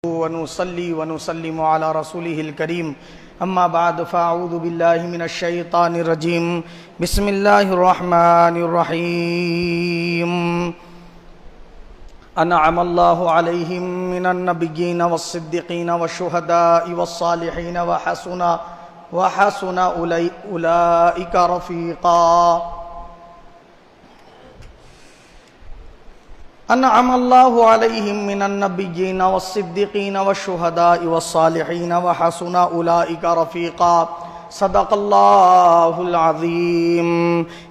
ونصلي ونسلم على رسوله الكريم اما بعد فاعوذ بالله من الشيطان الرجيم بسم الله الرحمن الرحيم انعم الله عليهم من النبيين والصديقين والشهداء والصالحين وحسن اولئك رفيقا انعم الله عليهم من النبيين والصديقين والشهداء والصالحين وحسن اولئك رفيقا صدق الله العظيم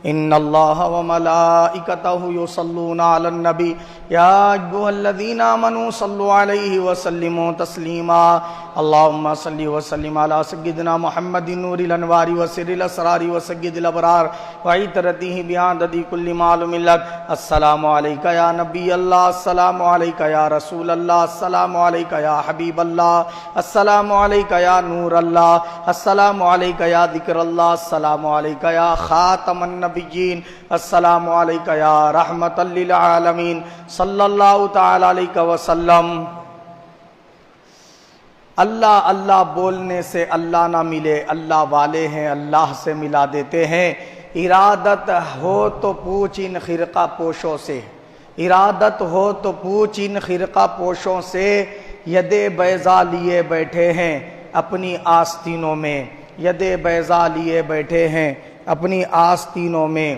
ان الله وملائكته يصلون على النبي يا ايها الذين امنوا صلوا عليه وسلموا تسليما اللهم صل وسلم على سيدنا محمد نور الانوار وسر الاسرار وسيد الابرار وعترته بعدد كل معلوم لك السلام عليك يا نبي الله السلام عليك يا رسول الله السلام عليك يا حبيب الله السلام عليك يا نور الله السلام عليك يا ذكر الله السلام عليك يا خاتم النبيين السلام عليك يا رحمة للعالمين صلی اللہ تعالی علیہ وسلم۔ اللہ اللہ بولنے سے اللہ نہ ملے، اللہ والے ہیں اللہ سے ملا دیتے ہیں۔ ارادت ہو تو پوچھ ان خرقہ پوشوں سے، ارادت ہو تو پوچھ ان خرقہ پوشوں سے، ید بیضا لیے بیٹھے ہیں اپنی آستینوں میں، ید بیضا لیے بیٹھے ہیں اپنی آستینوں میں۔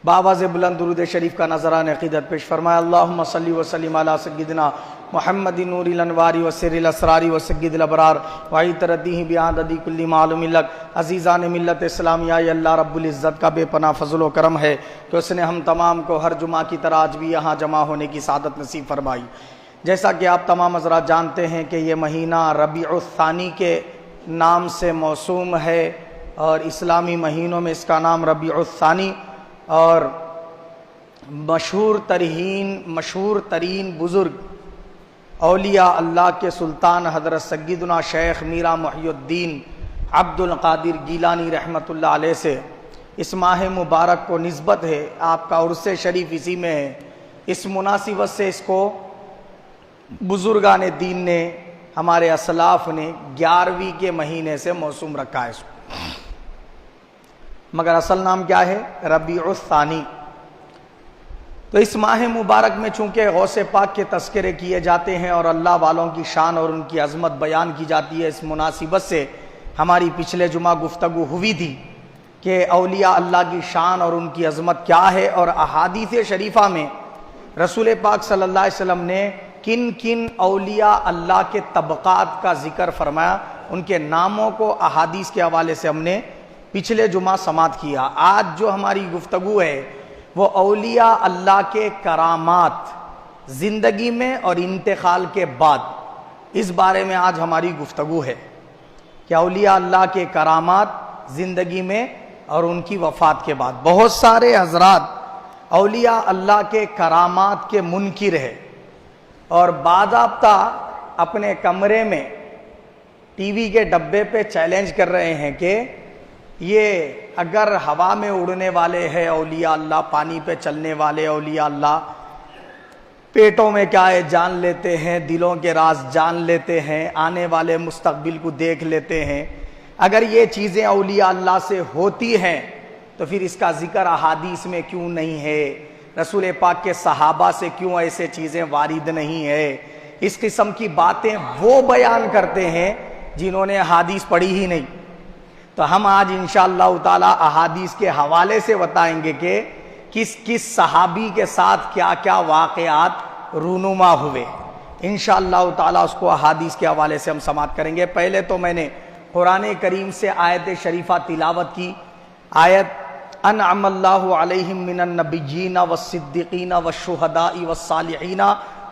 بآواز بلند درود شریف کا نذرانِ عقیدت پیش فرمایا۔ اللہم صلی وسلم علی سیدنا محمد نور الانوار وسر الاسرار وسید الابرار وعترته بعدد کل معلوم لک۔ عزیزان ملت اسلامیہ، یہ اللہ رب العزت کا بے پناہ فضل و کرم ہے کہ اس نے ہم تمام کو ہر جمعہ کی طرح آج بھی یہاں جمع ہونے کی سعادت نصیب فرمائی۔ جیسا کہ آپ تمام حضرات جانتے ہیں کہ یہ مہینہ ربیع الثانی کے نام سے موسوم ہے، اور اسلامی مہینوں میں اس کا نام ربیع الثانی، اور مشہور ترین بزرگ اولیاء اللہ کے سلطان حضرت سیدنا شیخ میرا محی الدین عبد القادر گیلانی رحمۃ اللہ علیہ سے اس ماہ مبارک کو نسبت ہے۔ آپ کا عرس شریف اسی میں ہے، اس مناسبت سے اس کو بزرگان دین نے، ہمارے اسلاف نے 11ویں کے مہینے سے موسوم رکھا ہے اس کو، مگر اصل نام کیا ہے؟ ربیع الثانی۔ تو اس ماہ مبارک میں چونکہ غوث پاک کے تذکرے کیے جاتے ہیں اور اللہ والوں کی شان اور ان کی عظمت بیان کی جاتی ہے، اس مناسبت سے ہماری پچھلے جمعہ گفتگو ہوئی تھی کہ اولیاء اللہ کی شان اور ان کی عظمت کیا ہے، اور احادیث شریفہ میں رسول پاک صلی اللہ علیہ وسلم نے کن کن اولیاء اللہ کے طبقات کا ذکر فرمایا، ان کے ناموں کو احادیث کے حوالے سے ہم نے پچھلے جمعہ سماعت کیا۔ آج جو ہماری گفتگو ہے وہ اولیاء اللہ کے کرامات زندگی میں اور انتقال کے بعد، اس بارے میں آج ہماری گفتگو ہے کہ اولیاء اللہ کے کرامات زندگی میں اور ان کی وفات کے بعد۔ بہت سارے حضرات اولیاء اللہ کے کرامات کے منکر ہے، اور باضابطہ اپنے کمرے میں ٹی وی کے ڈبے پہ چیلنج کر رہے ہیں کہ یہ اگر ہوا میں اڑنے والے ہیں اولیاء اللہ، پانی پہ چلنے والے اولیاء اللہ، پیٹوں میں کیا ہے جان لیتے ہیں، دلوں کے راز جان لیتے ہیں، آنے والے مستقبل کو دیکھ لیتے ہیں، اگر یہ چیزیں اولیاء اللہ سے ہوتی ہیں تو پھر اس کا ذکر احادیث میں کیوں نہیں ہے؟ رسول پاک کے صحابہ سے کیوں ایسے چیزیں وارد نہیں ہے؟ اس قسم کی باتیں وہ بیان کرتے ہیں جنہوں نے احادیث پڑھی ہی نہیں۔ تو ہم آج انشاءاللہ تعالی احادیث کے حوالے سے بتائیں گے کہ کس کس صحابی کے ساتھ کیا کیا واقعات رونما ہوئے۔ انشاءاللہ تعالی اس کو احادیث کے حوالے سے ہم سماعت کریں گے۔ پہلے تو میں نے قرآن کریم سے آیت شریفہ تلاوت کی، آیت انعم اللہ علیہم من النبیین والصدیقین والشہداء والصالحین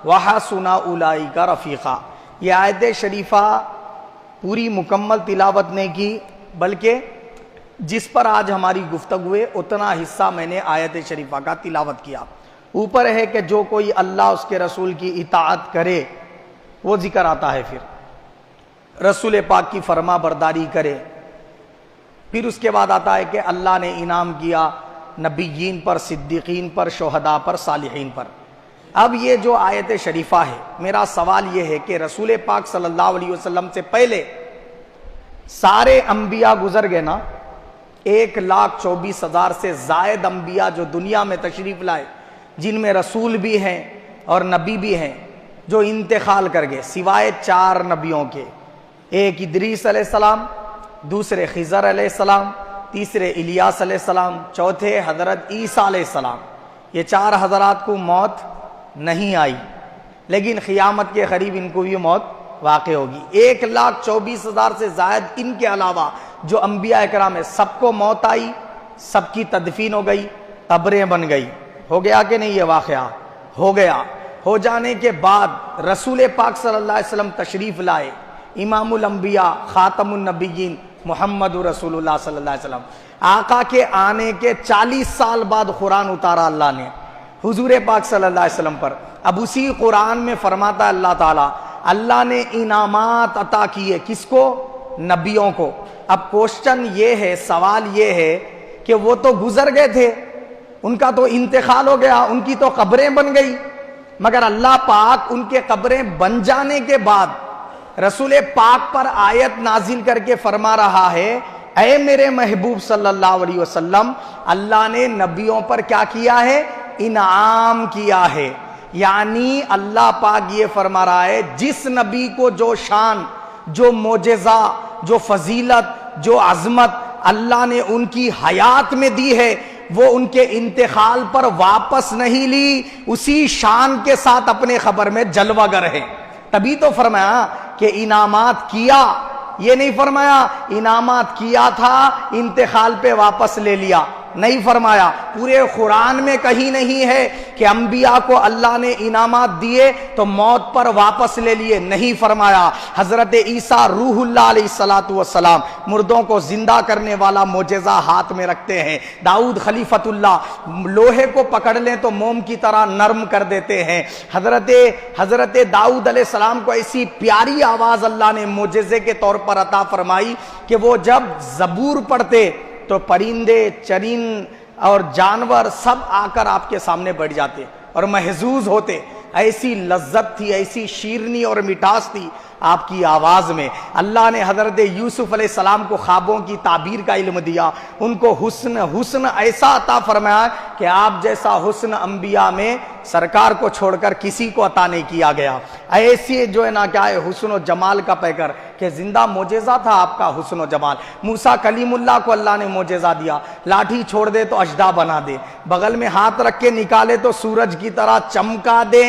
وحسن اولئک رفیقا۔ یہ آیت شریفہ پوری مکمل تلاوت نہیں کی، بلکہ جس پر آج ہماری گفتگو ہے اتنا حصہ میں نے آیت شریفہ کا تلاوت کیا۔ اوپر ہے کہ جو کوئی اللہ اس کے رسول کی اطاعت کرے وہ ذکر آتا ہے، پھر رسول پاک کی فرما برداری کرے، پھر اس کے بعد آتا ہے کہ اللہ نے انعام کیا نبیین پر، صدیقین پر، شہداء پر، صالحین پر۔ اب یہ جو آیت شریفہ ہے، میرا سوال یہ ہے کہ رسول پاک صلی اللہ علیہ وسلم سے پہلے سارے انبیاء گزر گئے نا، 1,24,000 سے زائد انبیاء جو دنیا میں تشریف لائے، جن میں رسول بھی ہیں اور نبی بھی ہیں، جو انتقال کر گئے سوائے 4 نبیوں کے، ایک ادریس علیہ السلام، دوسرے خضر علیہ السلام، تیسرے الیاس علیہ السلام، چوتھے حضرت عیسیٰ علیہ السلام۔ یہ 4 حضرات کو موت نہیں آئی، لیکن قیامت کے قریب ان کو بھی موت واقع ہوگی۔ 1,24,000 سے زائد ان کے علاوہ جو انبیاء اکرام ہیں، سب کو موت آئی، سب کی تدفین ہو گئی، قبریں بن گئی۔ ہو گیا کہ نہیں یہ واقعہ؟ ہو گیا۔ ہو جانے کے بعد رسول پاک صلی اللہ علیہ وسلم تشریف لائے، امام الانبیاء خاتم النبیین محمد رسول اللہ صلی اللہ علیہ وسلم۔ آقا کے آنے کے 40 سال بعد قرآن اتارا اللہ نے حضور پاک صلی اللہ علیہ وسلم پر۔ اب اسی قرآن میں فرماتا ہے اللہ تعالیٰ، اللہ نے انعامات عطا کیے کس کو؟ نبیوں کو۔ اب کوشچن یہ ہے، سوال یہ ہے کہ وہ تو گزر گئے تھے، ان کا تو انتقال ہو گیا، ان کی تو قبریں بن گئی، مگر اللہ پاک ان کے قبریں بن جانے کے بعد رسول پاک پر آیت نازل کر کے فرما رہا ہے، اے میرے محبوب صلی اللہ علیہ وسلم، اللہ نے نبیوں پر کیا کیا ہے؟ انعام کیا ہے۔ یعنی اللہ پاک یہ فرما رہا ہے، جس نبی کو جو شان، جو معجزہ، جو فضیلت، جو عظمت اللہ نے ان کی حیات میں دی ہے، وہ ان کے انتقال پر واپس نہیں لی، اسی شان کے ساتھ اپنے خبر میں جلوہ گر ہے۔ تبھی تو فرمایا کہ انعامات کیا، یہ نہیں فرمایا انعامات کیا تھا انتقال پہ واپس لے لیا، نہیں فرمایا۔ پورے قرآن میں کہیں نہیں ہے کہ انبیاء کو اللہ نے انعامات دیے تو موت پر واپس لے لیے، نہیں فرمایا۔ حضرت عیسیٰ روح اللہ علیہ السلام مردوں کو زندہ کرنے والا معجزہ ہاتھ میں رکھتے ہیں۔ داؤد خلیفۃ اللہ لوہے کو پکڑ لیں تو موم کی طرح نرم کر دیتے ہیں۔ حضرت داؤد علیہ السلام کو ایسی پیاری آواز اللہ نے معجزے کے طور پر عطا فرمائی کہ وہ جب زبور پڑھتے تو پرندے، چرند اور جانور سب آ کر آپ کے سامنے بیٹھ جاتے اور محظوظ ہوتے۔ ایسی لذت تھی، ایسی شیرنی اور مٹھاس تھی آپ کی آواز میں۔ اللہ نے حضرت یوسف علیہ السلام کو خوابوں کی تعبیر کا علم دیا، ان کو حسن ایسا عطا فرمایا کہ آپ جیسا حسن انبیاء میں سرکار کو چھوڑ کر کسی کو عطا نہیں کیا گیا۔ ایسی جو ہے نا کیا ہے حسن و جمال کا پیکر کہ زندہ معجزہ تھا آپ کا حسن و جمال۔ موسیٰ کلیم اللہ کو اللہ نے معجزہ دیا، لاٹھی چھوڑ دے تو اژدہا بنا دے، بغل میں ہاتھ رکھ کے نکالے تو سورج کی طرح چمکا دے۔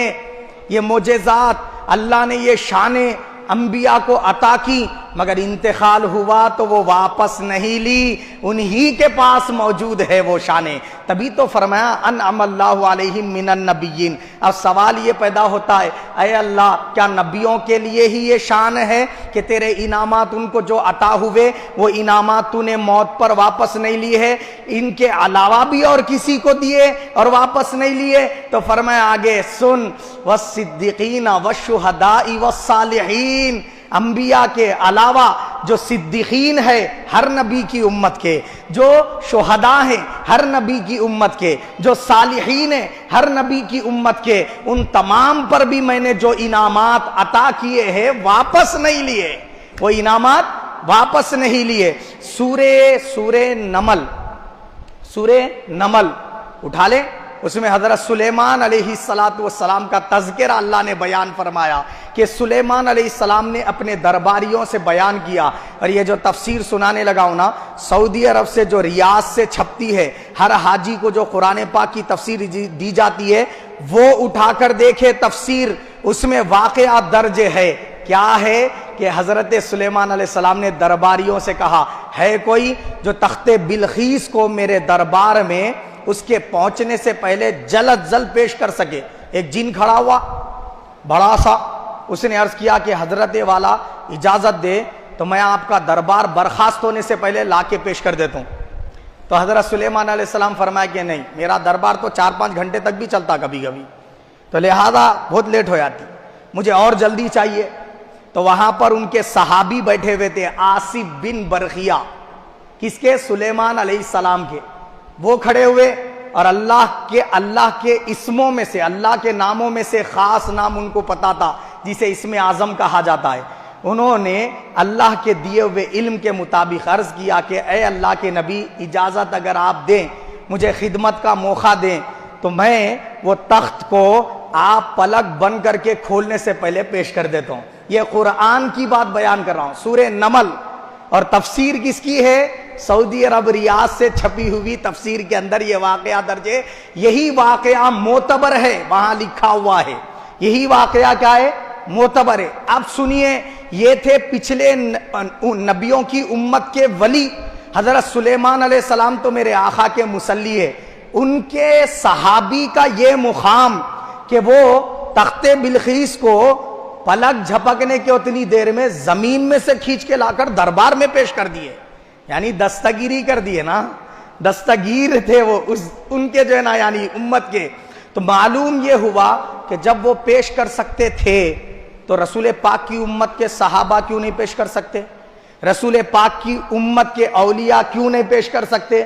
یہ معجزات اللہ نے، یہ شانیں انبیاء کو عطا کی، مگر انتقال ہوا تو وہ واپس نہیں لی، انہی کے پاس موجود ہے وہ شانیں۔ تبھی تو فرمایا انعم اللہ علیہم من النبیین۔ اب سوال یہ پیدا ہوتا ہے، اے اللہ کیا نبیوں کے لیے ہی یہ شان ہے کہ تیرے انعامات ان کو جو عطا ہوئے وہ انعامات تو نے موت پر واپس نہیں لیے ہے، ان کے علاوہ بھی اور کسی کو دیے اور واپس نہیں لیے؟ تو فرمایا آگے سن، والصدیقین والشہداء والصالحین، انبیاء کے علاوہ جو صدیقین ہے ہر نبی کی امت کے، جو شہداء ہیں ہر نبی کی امت کے، جو صالحین ہیں ہر نبی کی امت کے، ان تمام پر بھی میں نے جو انعامات عطا کیے ہیں واپس نہیں لیے، وہ انعامات واپس نہیں لیے۔ سورہ نمل اٹھا لیں، اس میں حضرت سلیمان علیہ السلام کا تذکرہ اللہ نے بیان فرمایا کہ سلیمان علیہ السلام نے اپنے درباریوں سے بیان کیا۔ اور یہ جو تفسیر سنانے لگا ہوں نا، سعودی عرب سے جو ریاض سے چھپتی ہے، ہر حاجی کو جو قرآن پاک کی تفسیر دی جاتی ہے وہ اٹھا کر دیکھے تفسیر، اس میں واقعہ درج ہے۔ کیا ہے کہ حضرت سلیمان علیہ السلام نے درباریوں سے کہا، ہے کوئی جو تخت بلخیس کو میرے دربار میں اس کے پہنچنے سے پہلے جلد پیش کر سکے؟ ایک جن کھڑا ہوا بڑا سا، اس نے عرض کیا کہ حضرت والا اجازت دے تو میں آپ کا دربار برخاست ہونے سے پہلے لا کے پیش کر دیتا ہوں۔ تو حضرت سلیمان علیہ السلام فرمایا کہ نہیں، میرا دربار تو 4-5 گھنٹے تک بھی چلتا کبھی کبھی، تو لہذا بہت لیٹ ہو جاتی، مجھے اور جلدی چاہیے۔ تو وہاں پر ان کے صحابی بیٹھے ہوئے تھے، آصف بن برخیہ، کس کے؟ سلیمان علیہ السلام کے۔ وہ کھڑے ہوئے اور اللہ کے اسموں میں سے، اللہ کے ناموں میں سے خاص نام ان کو پتا تھا جسے اسم اعظم کہا جاتا ہے۔ انہوں نے اللہ کے دیے ہوئے علم کے مطابق عرض کیا کہ اے اللہ کے نبی، اجازت اگر آپ دیں، مجھے خدمت کا موقع دیں تو میں وہ تخت کو آپ پلک بند کر کے کھولنے سے پہلے پیش کر دیتا ہوں۔ یہ قرآن کی بات بیان کر رہا ہوں، سورہ نمل، اور تفسیر کس کی ہے؟ سعودی عرب ریاض سے چھپی ہوئی تفسیر کے اندر یہ واقعہ درج ہے۔ یہی واقعہ معتبر ہے، وہاں لکھا ہوا ہے، یہی واقعہ کیا ہے؟ معتبر ہے۔ اب سنیے، یہ تھے پچھلے نبیوں کی امت کے ولی۔ حضرت سلیمان علیہ السلام تو میرے آقا کے مصلی ہے، ان کے صحابی کا یہ مقام کہ وہ تخت بلقیس کو پلک جھپکنے کے اتنی دیر میں زمین میں سے کھینچ کے لا کر دربار میں پیش کر دیے، یعنی دستگیری کر دیے نا، دستگیر تھے وہ ان کے جو ہے نا، یعنی امت کے۔ تو معلوم یہ ہوا کہ جب وہ پیش کر سکتے تھے تو رسول پاک کی امت کے صحابہ کیوں نہیں پیش کر سکتے؟ رسول پاک کی امت کے اولیاء کیوں نہیں پیش کر سکتے؟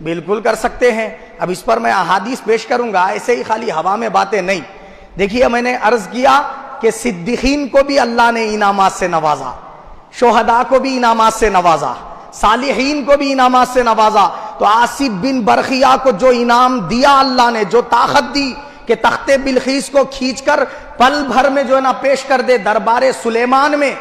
بالکل کر سکتے ہیں۔ اب اس پر میں احادیث پیش کروں گا، ایسے ہی خالی ہوا میں باتیں نہیں۔ دیکھیے، میں نے عرض کیا کہ صدیقین کو بھی اللہ نے انعامات سے نوازا، شہداء کو بھی انعامات سے نوازا، صالحین کو بھی انعامات سے نوازا۔ تو آصف بن برخیہ کو جو انعام دیا اللہ نے، جو طاقت دی کہ تخت بلقیس کو کھینچ کر پل بھر میں جو ہے نا پیش کر دے دربار سلیمان میں،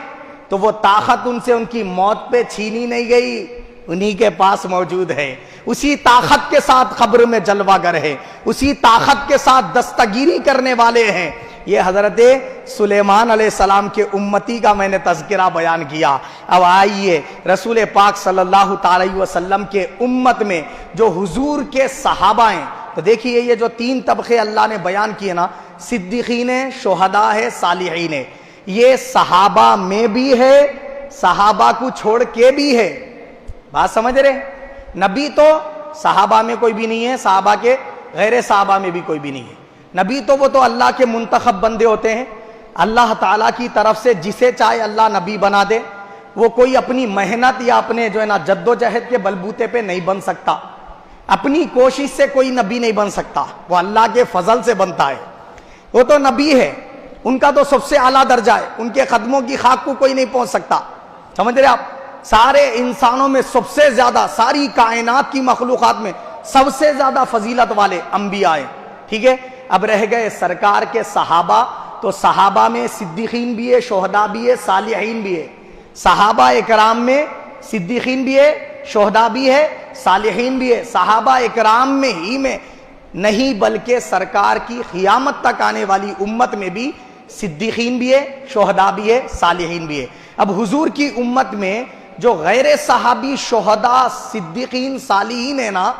تو وہ طاقت ان سے ان کی موت پہ چھینی نہیں گئی، انہی کے پاس موجود ہے۔ اسی طاقت کے ساتھ قبر میں جلوہ گر ہے، اسی طاقت کے ساتھ دستگیری کرنے والے ہیں۔ یہ حضرت سلیمان علیہ السلام کے امتی کا میں نے تذکرہ بیان کیا۔ اب آئیے رسول پاک صلی اللہ تعالی وسلم کے امت میں جو حضور کے صحابہ ہیں، تو دیکھیے یہ جو تین طبقے اللہ نے بیان کیے نا، صدیقین ہے، شہداء ہے، صالحین ہے، یہ صحابہ میں بھی ہے، صحابہ کو چھوڑ کے بھی ہے۔ بات سمجھ رہے؟ نبی تو صحابہ میں کوئی بھی نہیں ہے، صحابہ کے غیر صحابہ میں بھی کوئی بھی نہیں ہے۔ نبی تو وہ تو اللہ کے منتخب بندے ہوتے ہیں، اللہ تعالیٰ کی طرف سے جسے چاہے اللہ نبی بنا دے، وہ کوئی اپنی محنت یا اپنے جو ہے نا جد و جہد کے بلبوتے پہ نہیں بن سکتا، اپنی کوشش سے کوئی نبی نہیں بن سکتا، وہ اللہ کے فضل سے بنتا ہے۔ وہ تو نبی ہے، ان کا تو سب سے اعلیٰ درجہ ہے، ان کے قدموں کی خاک کو کوئی نہیں پہنچ سکتا۔ سمجھ رہے آپ؟ سارے انسانوں میں سب سے زیادہ، ساری کائنات کی مخلوقات میں سب سے زیادہ فضیلت والے انبیاء ہیں، ٹھیک ہے؟ اب رہ گئے سرکار کے صحابہ، تو صحابہ میں صدیقین بھی ہے، شہداء بھی ہے، صالحین بھی ہے۔ صحابہ اکرام میں صدیقین بھی ہے، شہداء بھی ہے، صالحین بھی ہے۔ صحابہ اکرام میں ہی میں نہیں بلکہ سرکار کی قیامت تک آنے والی امت میں بھی صدیقین بھی ہے، شہداء بھی ہے، صالحین بھی ہے۔ اب حضور کی امت میں جو غیر صحابی شہداء، صدیقین، صالحین ہے نا،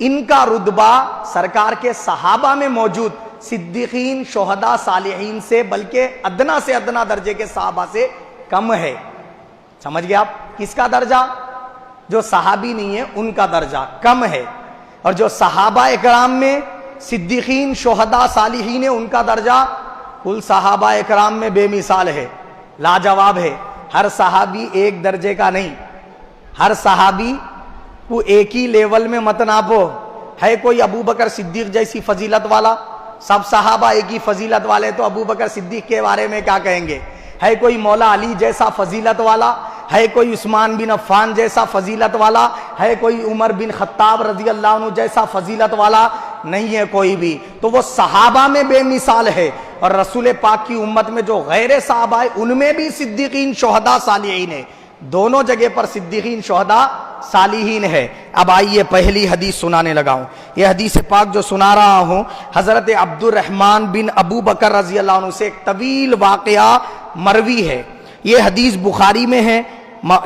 ان کا رتبہ سرکار کے صحابہ میں موجود صدیقین، شہداء، صالحین سے بلکہ ادنا سے ادنا درجے کے صحابہ سے کم ہے۔ سمجھ گئے آپ؟ کس کا درجہ؟ جو صحابی نہیں ہے ان کا درجہ کم ہے، اور جو صحابہ اکرام میں صدیقین، شہداء، صالحین ہے، ان کا درجہ کل صحابہ اکرام میں بے مثال ہے، لاجواب ہے۔ ہر صحابی ایک درجے کا نہیں، ہر صحابی کو ایک ہی لیول میں مت ناپو۔ ہے کوئی ابو بکر صدیق جیسی فضیلت والا؟ سب صحابہ ایک ہی فضیلت والے، تو ابو بکر صدیق کے بارے میں کیا کہیں گے؟ ہے کوئی مولا علی جیسا فضیلت والا؟ ہے کوئی عثمان بن عفان جیسا فضیلت والا؟ ہے کوئی عمر بن خطاب رضی اللہ عنہ جیسا فضیلت والا؟ نہیں ہے کوئی بھی۔ تو وہ صحابہ میں بے مثال ہے، اور رسول پاک کی امت میں جو غیر صحابہ ہے ان میں بھی صدیقین، شہداء، صالحین ہے، دونوں جگہ پر صدیقین، شہداء، صالحین ہے۔ اب آئیے پہلی حدیث سنانے لگا ہوں۔ یہ حدیث پاک جو سنا رہا ہوں حضرت عبد الرحمن بن ابو بکر رضی اللہ عنہ سے ایک طویل واقعہ مروی ہے۔ یہ حدیث بخاری میں ہے،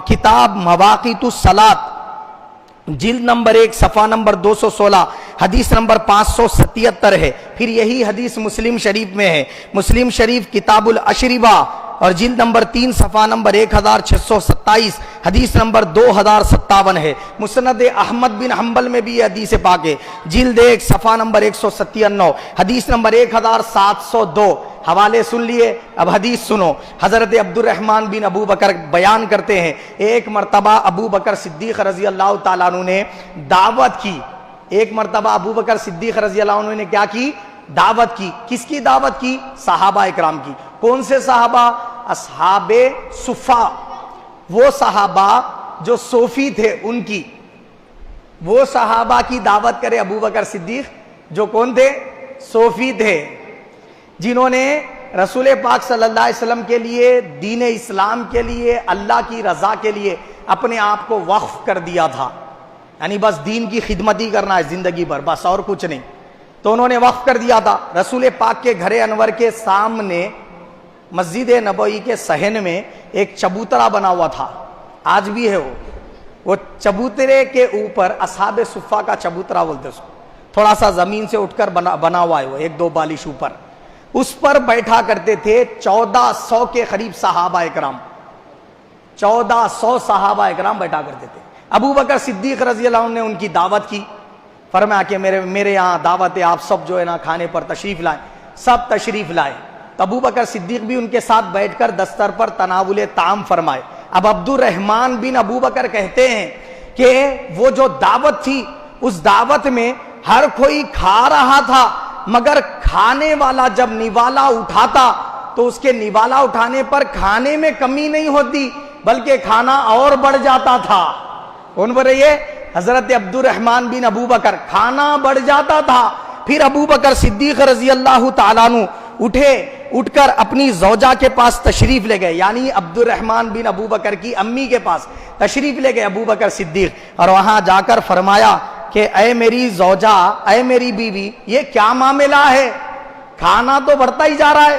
کتاب مواقیت الصلاۃ، جلد نمبر 1 صفحہ نمبر 216، حدیث نمبر 577 ہے۔ پھر یہی حدیث مسلم شریف میں ہے، مسلم شریف کتاب الاشربہ اور جلد نمبر 3 صفحہ نمبر 1627، حدیث نمبر 2057 ہے۔ مسند احمد بن حنبل میں بھی یہ حدیث پاک ہے، جلد 1 صفحہ نمبر 197، حدیث نمبر 1702۔ حوالے سن لیے، اب حدیث سنو۔ حضرت عبد الرحمن بن ابو بکر بیان کرتے ہیں، ایک مرتبہ ابو بکر صدیق رضی اللہ تعالیٰ عنہ نے دعوت کی ایک مرتبہ ابو بکر صدیق رضی اللہ عنہ نے کیا کی؟ دعوت کی. کس کی دعوت کی؟ صحابہ اکرام کی. کون سے صحابہ؟ اصحاب صفا، وہ صحابہ جو صوفی تھے ان کی. وہ صحابہ کی دعوت کرے ابو بکر صدیق جو کون تھے؟ صوفی تھے، جنہوں نے رسول پاک صلی اللہ علیہ وسلم کے لیے، دین اسلام کے لیے، اللہ کی رضا کے لیے اپنے آپ کو وقف کر دیا تھا. یعنی بس دین کی خدمت ہی کرنا ہے زندگی بھر، بس اور کچھ نہیں. تو انہوں نے وقف کر دیا تھا. رسول پاک کے گھر انور کے سامنے مسجد نبوی کے صحن میں ایک چبوترا بنا ہوا تھا، آج بھی ہے. وہ چبوترے کے اوپر اصحاب صفا کا چبوترا بولتے اس کو، تھوڑا سا زمین سے اٹھ کر بنا ہوا ہے وہ، 1-2 بالش اوپر. اس پر بیٹھا کرتے تھے 1400 کے قریب صحابہ اکرام. 1400 صحابہ اکرام بیٹھا کرتے تھے. ابو بکر صدیق رضی اللہ عنہ نے ان کی دعوت کی. فرمایا کہ میرے یہاں دعوت ہے، آپ سب جو ہے نا کھانے پر تشریف لائیں. سب تشریف لائے. تو ابو بکر صدیق بھی ان کے ساتھ بیٹھ کر دستر پر تناول طعام فرمائے. اب عبد الرحمن بن ابو بکر کہتے ہیں کہ وہ جو دعوت تھی، اس دعوت میں ہر کوئی کھا رہا تھا، مگر کھانے والا جب نوالا اٹھاتا تو اس کے نوالا اٹھانے پر کھانے میں کمی نہیں ہوتی بلکہ کھانا اور بڑھ جاتا تھا. کون بولے؟ یہ حضرت عبد الرحمن بن ابو بکر. کھانا بڑھ جاتا تھا. پھر ابو بکر صدیق رضی اللہ تعالیٰ عنہ اٹھ کر اپنی زوجہ کے پاس تشریف لے گئے، یعنی عبد الرحمن بن ابو بکر کی امی کے پاس تشریف لے گئے ابو بکر صدیق. اور وہاں جا کر فرمایا کہ اے میری زوجہ، اے میری بیوی، یہ کیا معاملہ ہے؟ کھانا تو بڑھتا ہی جا رہا ہے،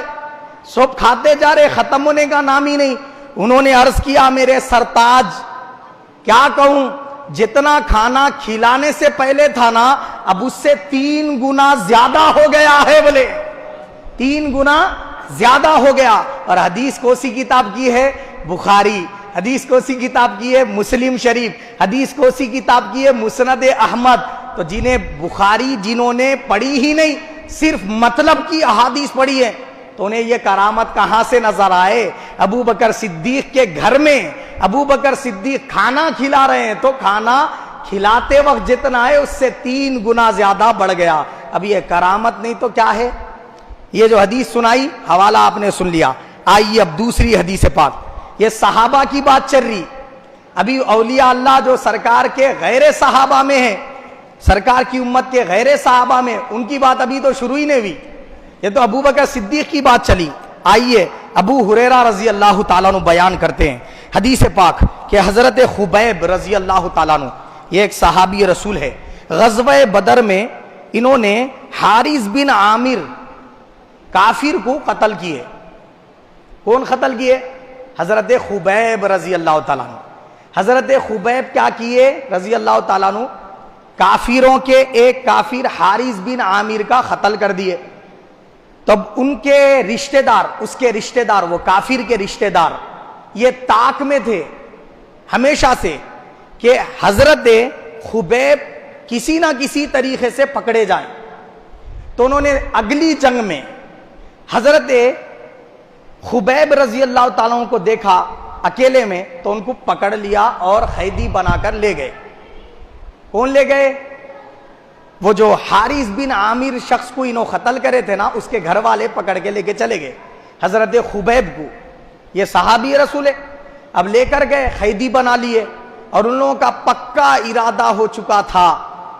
سب کھاتے جا رہے، ختم ہونے کا نام ہی نہیں. انہوں نے عرض کیا میرے سرتاج، کیا کہوں، جتنا کھانا کھلانے سے پہلے تھا نا، اب اس سے 3 گنا زیادہ ہو گیا ہے. بولے 3 گنا زیادہ ہو گیا. اور حدیث کوسی کتاب کی ہے بخاری، حدیث کوسی کتاب کی ہے مسلم شریف، حدیث کوسی کتاب کی ہے مسند احمد. تو جنہیں بخاری جنہوں نے پڑھی ہی نہیں، صرف مطلب کی احادیث پڑھی ہے، تو انہیں یہ کرامت کہاں سے نظر آئے؟ ابو بکر صدیق کے گھر میں ابو بکر صدیق کھانا کھلا رہے ہیں تو کھانا کھلاتے وقت جتنا ہے اس سے 3 گنا زیادہ بڑھ گیا. اب یہ کرامت نہیں تو کیا ہے؟ یہ جو حدیث سنائی، حوالہ آپ نے سن لیا. آئیے اب دوسری حدیث پاک. یہ صحابہ کی بات چل رہی. ابھی اولیاء اللہ جو سرکار کے غیر صحابہ میں ہیں، سرکار کی امت کے غیر صحابہ میں، ان کی بات ابھی تو شروع ہی نہیں ہوئی. یہ تو ابو بکر صدیق کی بات چلی. آئیے ابو ہریرہ رضی اللہ تعالیٰ عنہ بیان کرتے ہیں حدیث پاک کہ حضرت خبیب رضی اللہ تعالیٰ عنہ، یہ ایک صحابی رسول ہے، غزوہ بدر میں انہوں نے حارث بن عامر کافر کو قتل کیے. کون قتل کیے؟ حضرت خبیب رضی اللہ تعالیٰ عنہ. حضرت خبیب کیا کیے رضی اللہ تعالیٰ عنہ؟ کافروں کے ایک کافر حارث بن عامر کا قتل کر دیے. تب ان کے رشتہ دار، اس کے رشتہ دار، وہ کافر کے رشتہ دار، یہ طاق میں تھے ہمیشہ سے کہ حضرت خبیب کسی نہ کسی طریقے سے پکڑے جائیں. تو انہوں نے اگلی جنگ میں حضرت خبیب رضی اللہ تعالیٰ کو دیکھا اکیلے میں، تو ان کو پکڑ لیا اور قیدی بنا کر لے گئے. کون لے گئے؟ وہ جو حارث بن عامر شخص کو انہوں قتل کرے تھے نا، اس کے گھر والے پکڑ کے لے کے چلے گئے حضرت خبیب کو. یہ صحابی رسول ہے. اب لے کر گئے، قیدی بنا لیے، اور ان لوگوں کا پکا ارادہ ہو چکا تھا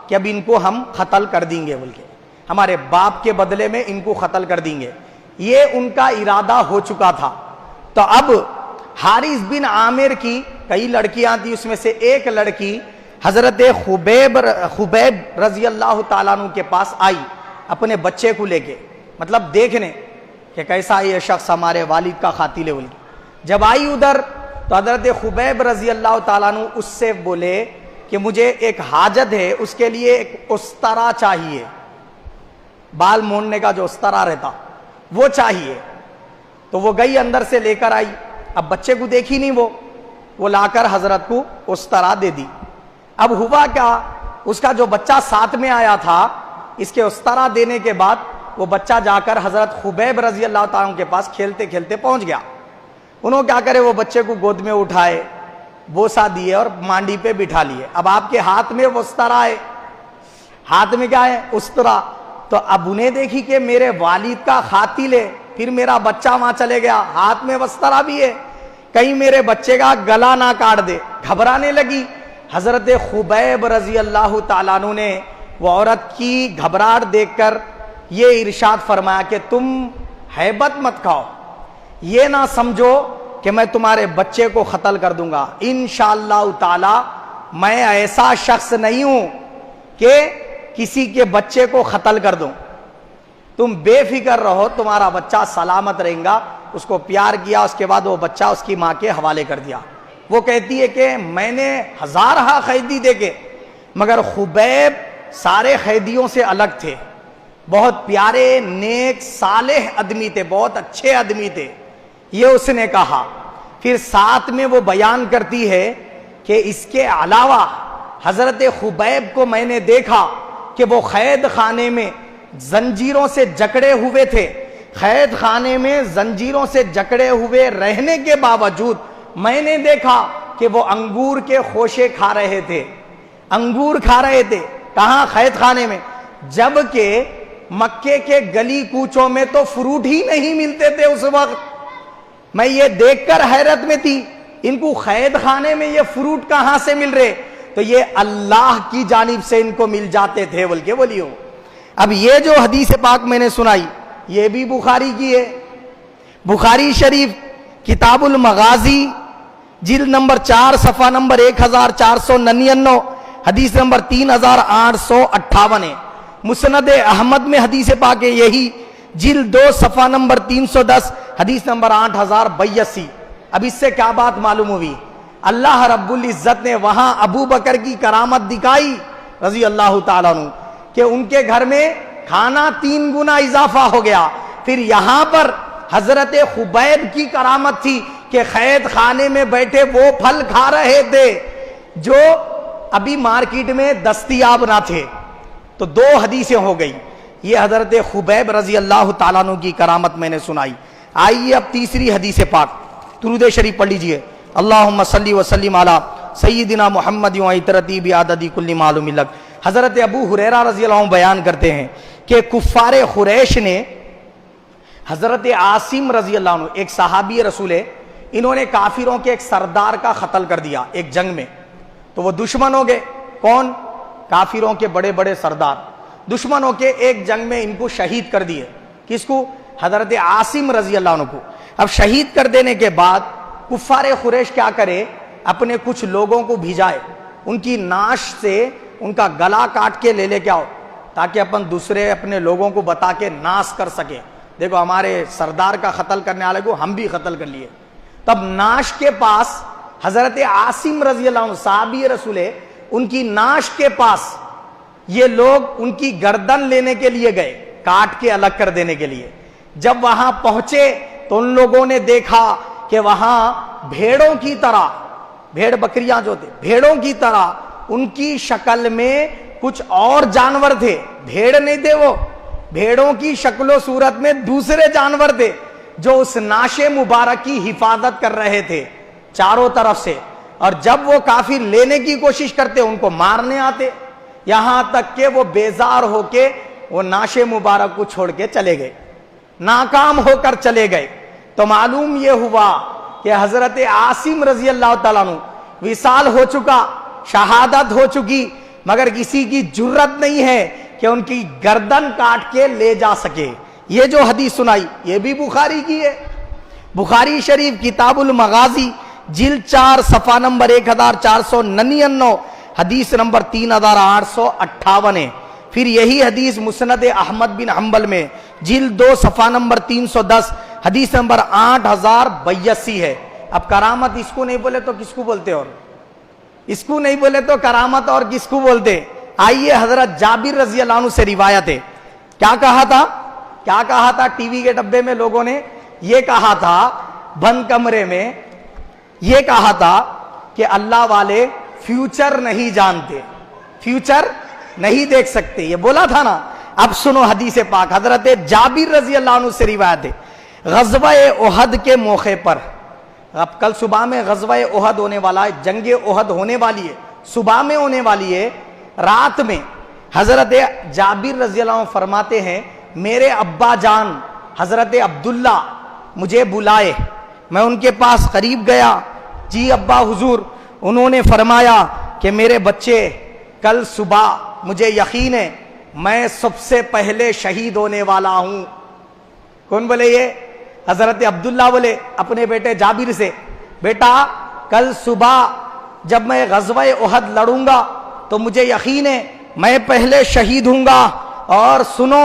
کہ اب ان کو ہم قتل کر دیں گے، بول کے ہمارے باپ کے بدلے میں ان کو قتل کر دیں گے. یہ ان کا ارادہ ہو چکا تھا. تو اب حارث بن عامر کی کئی لڑکیاں تھیں، اس میں سے ایک لڑکی حضرت خبیب رضی اللہ تعالیٰ عنہ کے پاس آئی اپنے بچے کو لے کے، مطلب دیکھنے کہ کیسا یہ شخص ہمارے والد کا قاتل ہے. جب آئی ادھر تو حضرت خبیب رضی اللہ تعالیٰ عنہ اس سے بولے کہ مجھے ایک حاجت ہے، اس کے لیے ایک استرا چاہیے، بال موننے کا جو استرا رہتا وہ چاہیے. تو وہ گئی اندر سے لے کر آئی. اب بچے کو دیکھی نہیں، وہ لا کر حضرت کو استرا دے دی. اب ہوا کیا، اس کا جو بچہ ساتھ میں آیا تھا، اس کے استرا دینے کے بعد وہ بچہ جا کر حضرت خبیب رضی اللہ تعالیٰ کے پاس کھیلتے کھیلتے پہنچ گیا. انہوں کیا کرے، وہ بچے کو گود میں اٹھائے، بوسا دیے اور مانڈی پہ بٹھا لیے. اب آپ کے ہاتھ میں وہ استرا ہے. ہاتھ میں کیا ہے؟ استرا. تو ابو نے دیکھی کہ میرے والد کا قاتل ہے، پھر میرا بچہ وہاں چلے گیا، ہاتھ میں وسترا بھی ہے، کہیں میرے بچے کا گلا نہ کاٹ دے. گھبرانے لگی. حضرت خبیب رضی اللہ تعالیٰ عنہ نے وہ عورت کی گھبراہٹ دیکھ کر یہ ارشاد فرمایا کہ تم ہیبت مت کھاؤ، یہ نہ سمجھو کہ میں تمہارے بچے کو قتل کر دوں گا. انشاءاللہ تعالی میں ایسا شخص نہیں ہوں کہ کسی کے بچے کو قتل کر دوں. تم بے فکر رہو، تمہارا بچہ سلامت رہے گا. اس کو پیار کیا، اس کے بعد وہ بچہ اس کی ماں کے حوالے کر دیا. وہ کہتی ہے کہ میں نے ہزارہ قیدی دیکھے مگر خبیب سارے قیدیوں سے الگ تھے، بہت پیارے نیک صالح آدمی تھے، بہت اچھے آدمی تھے، یہ اس نے کہا. پھر ساتھ میں وہ بیان کرتی ہے کہ اس کے علاوہ حضرت خبیب کو میں نے دیکھا کہ وہ قید خانے میں زنجیروں سے جکڑے ہوئے تھے. قید خانے میں زنجیروں سے جکڑے ہوئے رہنے کے باوجود میں نے دیکھا کہ وہ انگور کے خوشے کھا رہے تھے. انگور کھا رہے تھے کہاں؟ قید خانے میں. جبکہ مکے کے گلی کوچوں میں تو فروٹ ہی نہیں ملتے تھے اس وقت. میں یہ دیکھ کر حیرت میں تھی، ان کو قید خانے میں یہ فروٹ کہاں سے مل رہے؟ تو یہ اللہ کی جانب سے ان کو مل جاتے تھے بول کے بولیو. اب یہ جو حدیث پاک میں نے سنائی یہ بھی بخاری کی ہے. بخاری شریف کتاب المغازی جلد نمبر 4 صفحہ نمبر 1499 حدیث نمبر 3858 ہے. مسند احمد میں حدیث پاک ہے یہی جلد 2 صفحہ نمبر 310 حدیث نمبر 8082. اب اس سے کیا بات معلوم ہوئی؟ اللہ رب العزت نے وہاں ابو بکر کی کرامت دکھائی رضی اللہ تعالیٰ عنہ کہ ان کے گھر میں کھانا 3 گنا اضافہ ہو گیا. پھر یہاں پر حضرت خبیب کی کرامت تھی کہ قید خانے میں بیٹھے وہ پھل کھا رہے تھے جو ابھی مارکیٹ میں دستیاب نہ تھے. تو 2 حدیثیں ہو گئی. یہ حضرت خبیب رضی اللہ تعالیٰ عنہ کی کرامت میں نے سنائی. آئیے اب تیسری حدیث پاک درود شریف پڑھ لیجئے. اللہم صلی وسلم علی سیدنا محمد وعطرتی بعدد کل معلوم لک. حضرت ابو ہریرہ رضی اللہ عنہ بیان کرتے ہیں کہ کفار قریش نے حضرت عاصم رضی اللہ عنہ ایک صحابی رسول ہے، انہوں نے کافروں کے ایک سردار کا قتل کر دیا ایک جنگ میں. تو وہ دشمن ہو گئے. کون؟ کافروں کے بڑے بڑے سردار دشمن ہو کے ایک جنگ میں ان کو شہید کر دیے. کس کو؟ حضرت عاصم رضی اللہ عنہ کو. اب شہید کر دینے کے بعد کفار قریش کیا کرے؟ اپنے کچھ لوگوں کو بھیجائے، ان کی ناش سے ان کا گلا کاٹ کے لے کے آؤ تاکہ اپن دوسرے اپنے لوگوں کو بتا کے ناش کر سکیں. دیکھو ہمارے سردار کا قتل کرنے والے کو ہم بھی قتل کر لیے. تب ناش کے پاس حضرت عاصم رضی اللہ عنہ صحابی رسول ہے، ان کی ناش کے پاس یہ لوگ ان کی گردن لینے کے لیے گئے، کاٹ کے الگ کر دینے کے لیے. جب وہاں پہنچے تو ان لوگوں نے دیکھا کہ وہاں بھیڑوں کی طرح، بھیڑ بکریاں جو تھے بھیڑوں کی طرح ان کی شکل میں کچھ اور جانور تھے. بھیڑ نہیں تھے، وہ بھیڑوں کی شکل و صورت میں دوسرے جانور تھے جو اس ناش مبارک کی حفاظت کر رہے تھے چاروں طرف سے. اور جب وہ کافر لینے کی کوشش کرتے ان کو مارنے آتے، یہاں تک کہ وہ بیزار ہو کے وہ ناش مبارک کو چھوڑ کے چلے گئے، ناکام ہو کر چلے گئے. تو معلوم یہ ہوا کہ حضرت عاصم رضی اللہ تعالیٰ عنہ وصال ہو چکا، شہادت ہو چکی، مگر کسی کی جرت نہیں ہے کہ ان کی گردن کاٹ کے لے جا سکے. یہ جو حدیث سنائی یہ بھی بخاری کی ہے. بخاری شریف کتاب المغازی جلد 4 صفحہ نمبر 1499 حدیث نمبر 3858 ہے. پھر یہی حدیث مسند احمد بن حنبل میں جلد 2 صفحہ نمبر 310 حدیث نمبر 8082 ہے. اب کرامت اس کو نہیں بولے تو کس کو بولتے؟ اور اس کو نہیں بولے تو کرامت اور کس کو بولتے؟ آئیے حضرت جابر رضی اللہ عنہ سے روایت ہے. کیا کہا تھا ٹی وی کے ڈبے میں لوگوں نے؟ یہ کہا تھا بند کمرے میں، یہ کہا تھا کہ اللہ والے فیوچر نہیں جانتے، فیوچر نہیں دیکھ سکتے، یہ بولا تھا نا. اب سنو حدیث پاک حضرت جابر رضی اللہ عنہ سے روایت ہے. غزوہ احد کے موقع پر، اب کل صبح میں غزوہ احد ہونے والا ہے، جنگ احد ہونے والی ہے، صبح میں ہونے والی ہے. رات میں حضرت جابر رضی اللہ عنہ فرماتے ہیں میرے ابا جان حضرت عبداللہ مجھے بلائے، میں ان کے پاس قریب گیا، جی ابا حضور، انہوں نے فرمایا کہ میرے بچے کل صبح مجھے یقین ہے میں سب سے پہلے شہید ہونے والا ہوں۔ کون بولے؟ یہ حضرت عبداللہ بولے اپنے بیٹے جابر سے، بیٹا کل صبح جب میں غزوہ احد لڑوں گا تو مجھے یقین ہے میں پہلے شہید ہوں گا، اور سنو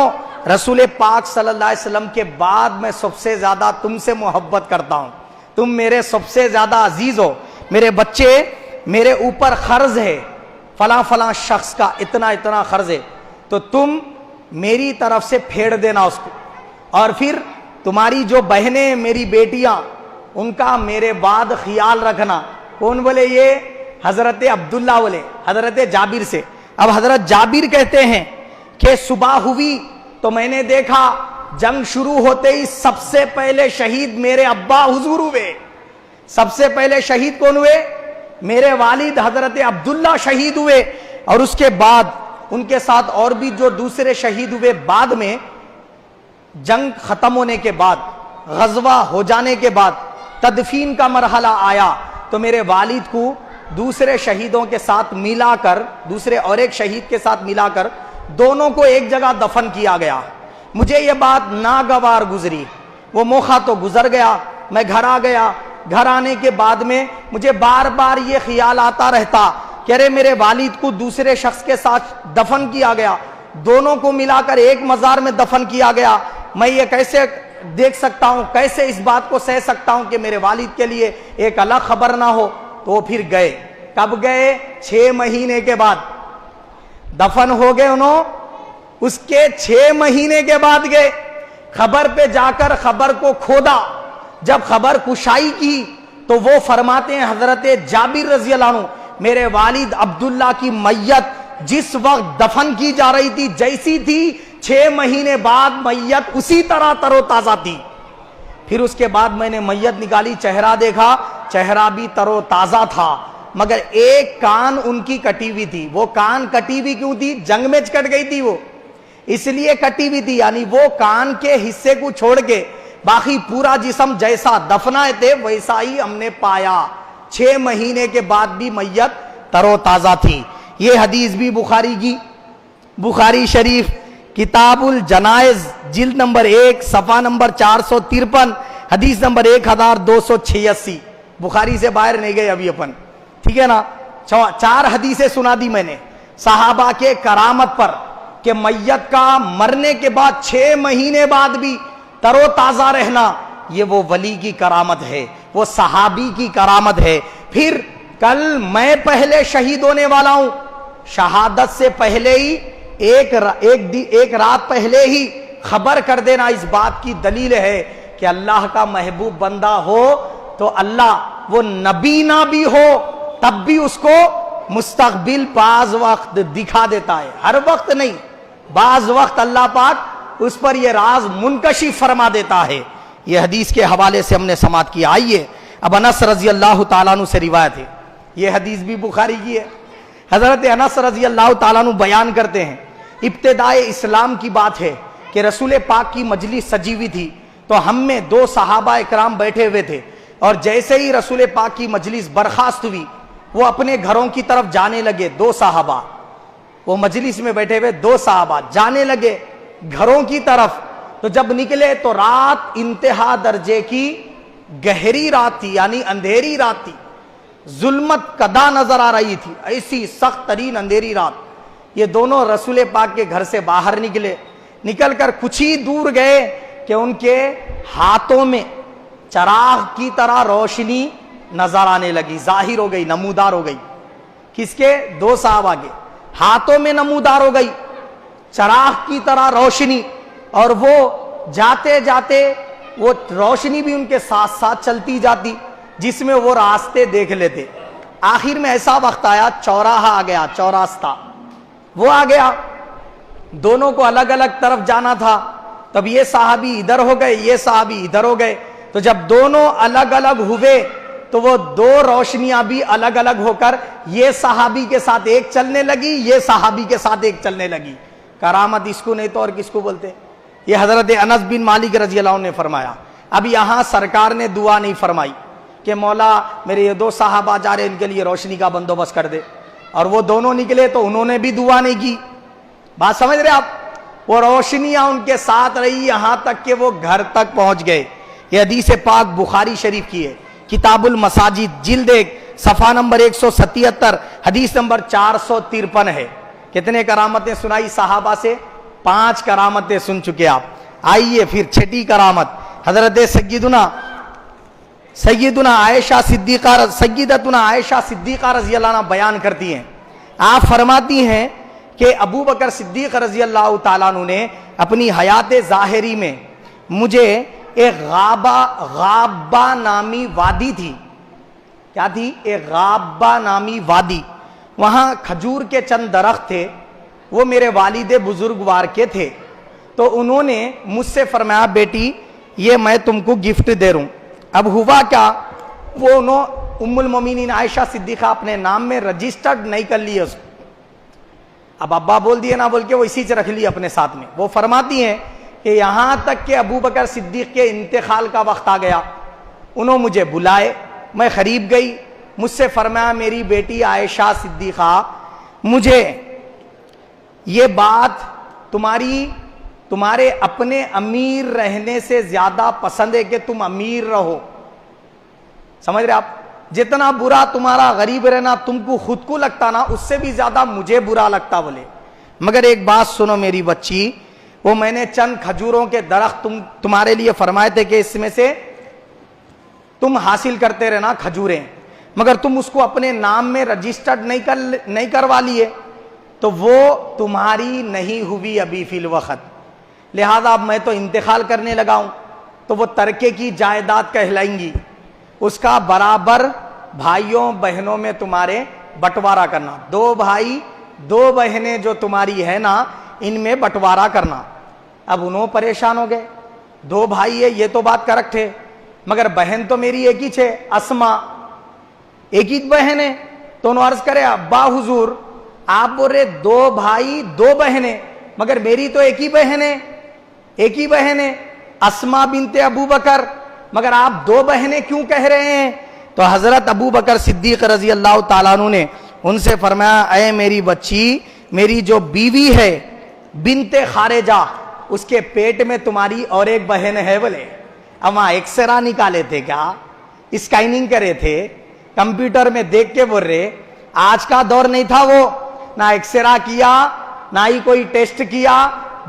رسول پاک صلی اللہ علیہ وسلم کے بعد میں سب سے زیادہ تم سے محبت کرتا ہوں، تم میرے سب سے زیادہ عزیز ہو، میرے بچے میرے اوپر قرض ہے فلاں فلاں شخص کا اتنا اتنا قرض ہے، تو تم میری طرف سے پھیڑ دینا اس کو، اور پھر تمہاری جو بہنیں میری بیٹیاں ان کا میرے بعد خیال رکھنا۔ کون بولے؟ یہ حضرت عبداللہ بولے حضرت جابر سے۔ اب حضرت جابر کہتے ہیں کہ صبح ہوئی تو میں نے دیکھا جنگ شروع ہوتے ہی سب سے پہلے شہید میرے ابا حضور ہوئے۔ سب سے پہلے شہید کون ہوئے؟ میرے والد حضرت عبداللہ شہید ہوئے، اور اس کے بعد ان کے ساتھ اور بھی جو دوسرے شہید ہوئے۔ بعد میں جنگ ختم ہونے کے بعد، غزوہ ہو جانے کے بعد تدفین کا مرحلہ آیا تو میرے والد کو دوسرے شہیدوں کے ساتھ ملا کر، دوسرے اور ایک شہید کے ساتھ ملا کر دونوں کو ایک جگہ دفن کیا گیا۔ مجھے یہ بات ناگوار گزری، وہ موقع تو گزر گیا، میں گھر آ گیا۔ گھر آنے کے بعد میں مجھے بار بار یہ خیال آتا رہتا کہ ارے میرے والد کو دوسرے شخص کے ساتھ دفن کیا گیا، دونوں کو ملا کر ایک مزار میں دفن کیا گیا، میں یہ کیسے دیکھ سکتا ہوں، کیسے اس بات کو سہ سکتا ہوں کہ میرے والد کے لیے ایک الگ خبر نہ ہو۔ تو پھر گئے، کب گئے؟ 6 مہینے کے بعد دفن ہو گئے انہوں، اس کے 6 مہینے کے بعد گئے، خبر پہ جا کر خبر کو کھودا، جب خبر کشائی کی تو وہ فرماتے ہیں حضرت جابر رضی اللہ عنہ میرے والد عبداللہ کی میت جس وقت دفن کی جا رہی تھی جیسی تھی 6 مہینے بعد میت اسی طرح تر و تازہ تھی۔ پھر اس کے بعد میں نے میت نکالی، چہرہ دیکھا، چہرہ بھی تر و تازہ تھا، مگر ایک کان ان کی کٹی ہوئی تھی۔ وہ کان کٹی ہوئی کیوں تھی؟ جنگ میں کٹ گئی تھی وہ، اس لیے کٹی ہوئی تھی، یعنی وہ کان کے حصے کو چھوڑ کے باقی پورا جسم جیسا دفنائے تھے ویسا ہی ہم نے پایا۔ 6 مہینے کے بعد بھی میت تر و تازہ تھی۔ یہ حدیث بھی بخاری کی، بخاری شریف کتاب الجنائز جلد نمبر 1 صفحہ نمبر 453 حدیث نمبر 1286۔ بخاری سے باہر نہیں گئے ابھی اپن، ٹھیک ہے نا؟ 4 حدیثیں سنا دی میں نے صحابہ کے کرامت پر کہ میت کا مرنے کے بعد 6 مہینے بعد بھی تر و تازہ رہنا، یہ وہ ولی کی کرامت ہے، وہ صحابی کی کرامت ہے۔ پھر کل میں پہلے شہید ہونے والا ہوں، شہادت سے پہلے ہی ایک رات پہلے ہی خبر کر دینا اس بات کی دلیل ہے کہ اللہ کا محبوب بندہ ہو تو اللہ وہ نبی نہ بھی ہو تب بھی اس کو مستقبل بعض وقت دکھا دیتا ہے، ہر وقت نہیں، بعض وقت اللہ پاک اس پر یہ راز منکشف فرما دیتا ہے۔ یہ حدیث کے حوالے سے ہم نے سماعت کیا۔ آئیے اب انس رضی اللہ تعالیٰ عنہ سے روایت ہے، یہ حدیث بھی بخاری کی ہے۔ حضرت انس رضی اللہ تعالیٰ عنہ بیان کرتے ہیں ابتدائے اسلام کی بات ہے کہ رسول پاک کی مجلس سجی ہوئی تھی، تو ہم میں 2 صحابہ اکرام بیٹھے ہوئے تھے، اور جیسے ہی رسول پاک کی مجلس برخاست ہوئی وہ اپنے گھروں کی طرف جانے لگے۔ 2 صحابہ، وہ مجلس میں بیٹھے ہوئے 2 صحابہ جانے لگے گھروں کی طرف، تو جب نکلے تو رات انتہا درجے کی گہری رات تھی، یعنی اندھیری رات تھی، ظلمت کدا نظر آ رہی تھی، ایسی سخت ترین اندھیری رات۔ یہ دونوں رسول پاک کے گھر سے باہر نکلے، نکل کر کچھ ہی دور گئے کہ ان کے ہاتھوں میں چراغ کی طرح روشنی نظر آنے لگی، ظاہر ہو گئی، نمودار ہو گئی۔ کس کے؟ 2 صحابہ کے ہاتھوں میں نمودار ہو گئی چراغ کی طرح روشنی، اور وہ جاتے جاتے وہ روشنی بھی ان کے ساتھ ساتھ چلتی جاتی جس میں وہ راستے دیکھ لیتے۔ آخر میں ایسا وقت آیا، چوراہا آ گیا، چوراستہ وہ آ گیا، دونوں کو الگ الگ طرف جانا تھا، تب یہ صحابی ادھر ہو گئے، یہ صحابی ادھر ہو گئے، تو جب دونوں الگ الگ ہوئے تو وہ دو روشنیاں بھی الگ الگ ہو کر یہ صحابی کے ساتھ ایک چلنے لگی، یہ صحابی کے ساتھ ایک چلنے لگی۔ کرامت اس کو نہیں تو اور کس کو بولتے؟ یہ حضرت انس بن مالک رضی اللہ عنہ نے فرمایا۔ اب یہاں سرکار نے دعا نہیں فرمائی کہ مولا میرے یہ دو صحابہ جا رہے، ان کے لیے روشنی کا بندوبست کر دے، اور وہ دونوں نکلے تو انہوں نے بھی دعا نہیں کی۔ بات سمجھ رہے آپ؟ وہ روشنیاں ان کے ساتھ رہی یہاں تک کہ وہ گھر تک پہنچ گئے۔ یہ حدیث پاک بخاری شریف کی ہے، کتاب المساجد جلد 1 صفحہ نمبر 177 حدیث نمبر 453 ہے۔ کتنے کرامتیں سنائی صحابہ سے؟ 5 کرامتیں سن چکے آپ۔ آئیے پھر چھٹی کرامت، حضرت سیدتنا عائشہ صدیقہ رضی اللہ عنہ بیان کرتی ہیں۔ آپ فرماتی ہیں کہ ابو بکر صدیق رضی اللہ تعالیٰ عنہ نے اپنی حیات ظاہری میں مجھے ایک غابہ نامی وادی تھی۔ کیا تھی؟ ایک غابہ نامی وادی، وہاں کھجور کے چند درخت تھے، وہ میرے والد بزرگوار کے تھے، تو انہوں نے مجھ سے فرمایا بیٹی یہ میں تم کو گفٹ دے رہوں۔ اب ہوا کیا، وہ انہوں ام المومنین عائشہ صدیقہ اپنے نام میں رجسٹرڈ نہیں کر لی اس کو، اب ابا بول دیے نہ بول کے وہ اسی سے رکھ لی اپنے ساتھ میں۔ وہ فرماتی ہیں کہ یہاں تک کہ ابو بکر صدیق کے انتقال کا وقت آ گیا، انہوں مجھے بلائے، میں قریب گئی، مجھ سے فرمایا میری بیٹی عائشہ صدیقہ مجھے یہ بات تمہارے اپنے امیر رہنے سے زیادہ پسند ہے کہ تم امیر رہو۔ سمجھ رہے آپ؟ جتنا برا تمہارا غریب رہنا تم کو خود کو لگتا نا، اس سے بھی زیادہ مجھے برا لگتا بولے، مگر ایک بات سنو میری بچی، وہ میں نے چند کھجوروں کے درخت تمہارے لیے فرمائے تھے کہ اس میں سے تم حاصل کرتے رہنا کھجوریں، مگر تم اس کو اپنے نام میں رجسٹرڈ نہیں کروا لیے، تو وہ تمہاری نہیں ہوئی ابھی فی الوقت، لہذا اب میں تو انتقال کرنے لگا ہوں، تو وہ ترکے کی جائیداد کہلائیں گی، اس کا برابر بھائیوں بہنوں میں تمہارے بٹوارا کرنا، 2 بھائی 2 بہنیں جو تمہاری ہے نا ان میں بٹوارا کرنا۔ اب انہوں پریشان ہو گئے، 2 بھائی ہے یہ تو بات کریکٹ ہے، مگر بہن تو میری ایک ہی ہے، اسما ایک ہی بہن ہے، تو انہوں عرض کرے ابا حضور آپ بول رہے 2 بھائی 2 بہنیں، مگر میری تو ایک ہی بہن ہے اسما بنت ابو بکر، مگر آپ 2 بہنیں کیوں کہہ رہے ہیں؟ تو حضرت ابو بکر صدیق رضی اللہ تعالیٰ عنہ نے ان سے فرمایا اے میری بچی، میری جو بیوی ہے بنت خارجہ اس کے پیٹ میں تمہاری اور ایک بہن ہے بولے۔ اما ایکسرا نکالے تھے کیا، اسکیننگ کرے تھے، کمپیوٹر میں دیکھ کے بول رہے، آج کا دور نہیں تھا وہ، نہ ایکسرا کیا نہ ہی کوئی ٹیسٹ کیا،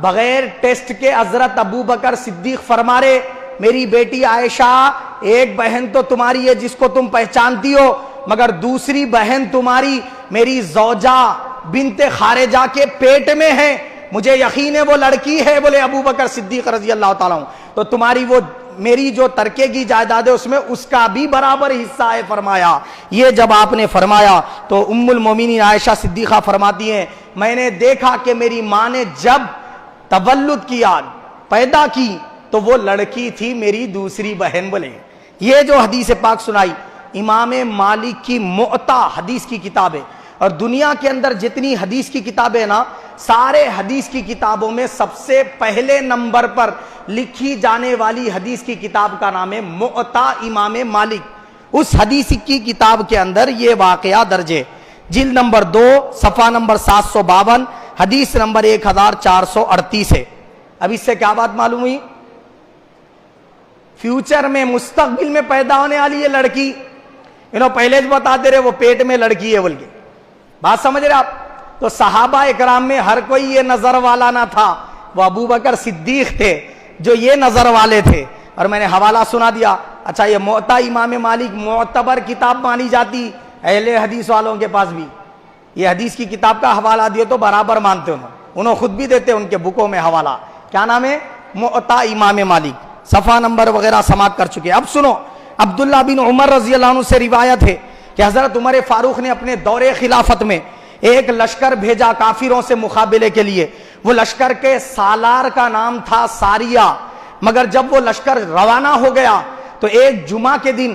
بغیر ٹیسٹ کے حضرت ابو بکر صدیق فرما رہے میری بیٹی عائشہ ایک بہن تو تمہاری ہے جس کو تم پہچانتی ہو، مگر دوسری بہن تمہاری میری زوجہ بنت خارجہ کے پیٹ میں ہے، مجھے یقین ہے وہ لڑکی ہے بولے ابو بکر صدیق رضی اللہ تعالیٰ عنہ، تو تمہاری وہ میری جو ترکے کی جائیداد ہے اس میں اس کا بھی برابر حصہ ہے فرمایا۔ یہ جب آپ نے فرمایا تو ام المومنین عائشہ صدیقہ فرماتی ہیں میں نے دیکھا کہ میری ماں نے جب تولد کیا پیدا کی تو وہ لڑکی تھی میری دوسری بہن بولے۔ یہ جو حدیث پاک سنائی امام مالک کی موطا حدیث کی کتاب ہے، اور دنیا کے اندر جتنی حدیث کی کتابیں نا سارے حدیث کی کتابوں میں سب سے پہلے نمبر پر لکھی جانے والی حدیث کی کتاب کا نام ہے موطا امام مالک۔ اس حدیث کی کتاب کے اندر یہ واقعہ درج ہے، جلد نمبر 2 صفحہ نمبر 752 حدیث نمبر 1438 ہے۔ اب اس سے کیا بات معلوم ہوئی؟ فیوچر میں مستقبل میں پیدا ہونے والی یہ لڑکی، انہوں پہلے جو بتا دے رہے وہ پیٹ میں لڑکی ہے بول کے، بات سمجھ رہے آپ؟ تو صحابہ اکرام میں ہر کوئی یہ نظر والا نہ تھا، وہ ابو بکر صدیق تھے جو یہ نظر والے تھے۔ اور میں نے حوالہ سنا دیا، اچھا یہ موطا امام مالک معتبر کتاب مانی جاتی اہل حدیث والوں کے پاس بھی، یہ حدیث کی کتاب کا حوالہ دیے تو برابر مانتے انہوں خود بھی دیتے ان کے بکوں میں حوالہ، کیا نام ہے؟ موطا امام مالک، صفحہ نمبر وغیرہ سماعت کر چکے۔ اب سنو، عبداللہ بن عمر رضی اللہ عنہ سے روایت ہے کہ حضرت عمر فاروق نے اپنے دور خلافت میں ایک لشکر بھیجا کافروں سے مقابلے کے لیے، وہ لشکر کے سالار کا نام تھا ساریہ، مگر جب وہ لشکر روانہ ہو گیا تو ایک جمعہ کے دن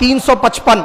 355।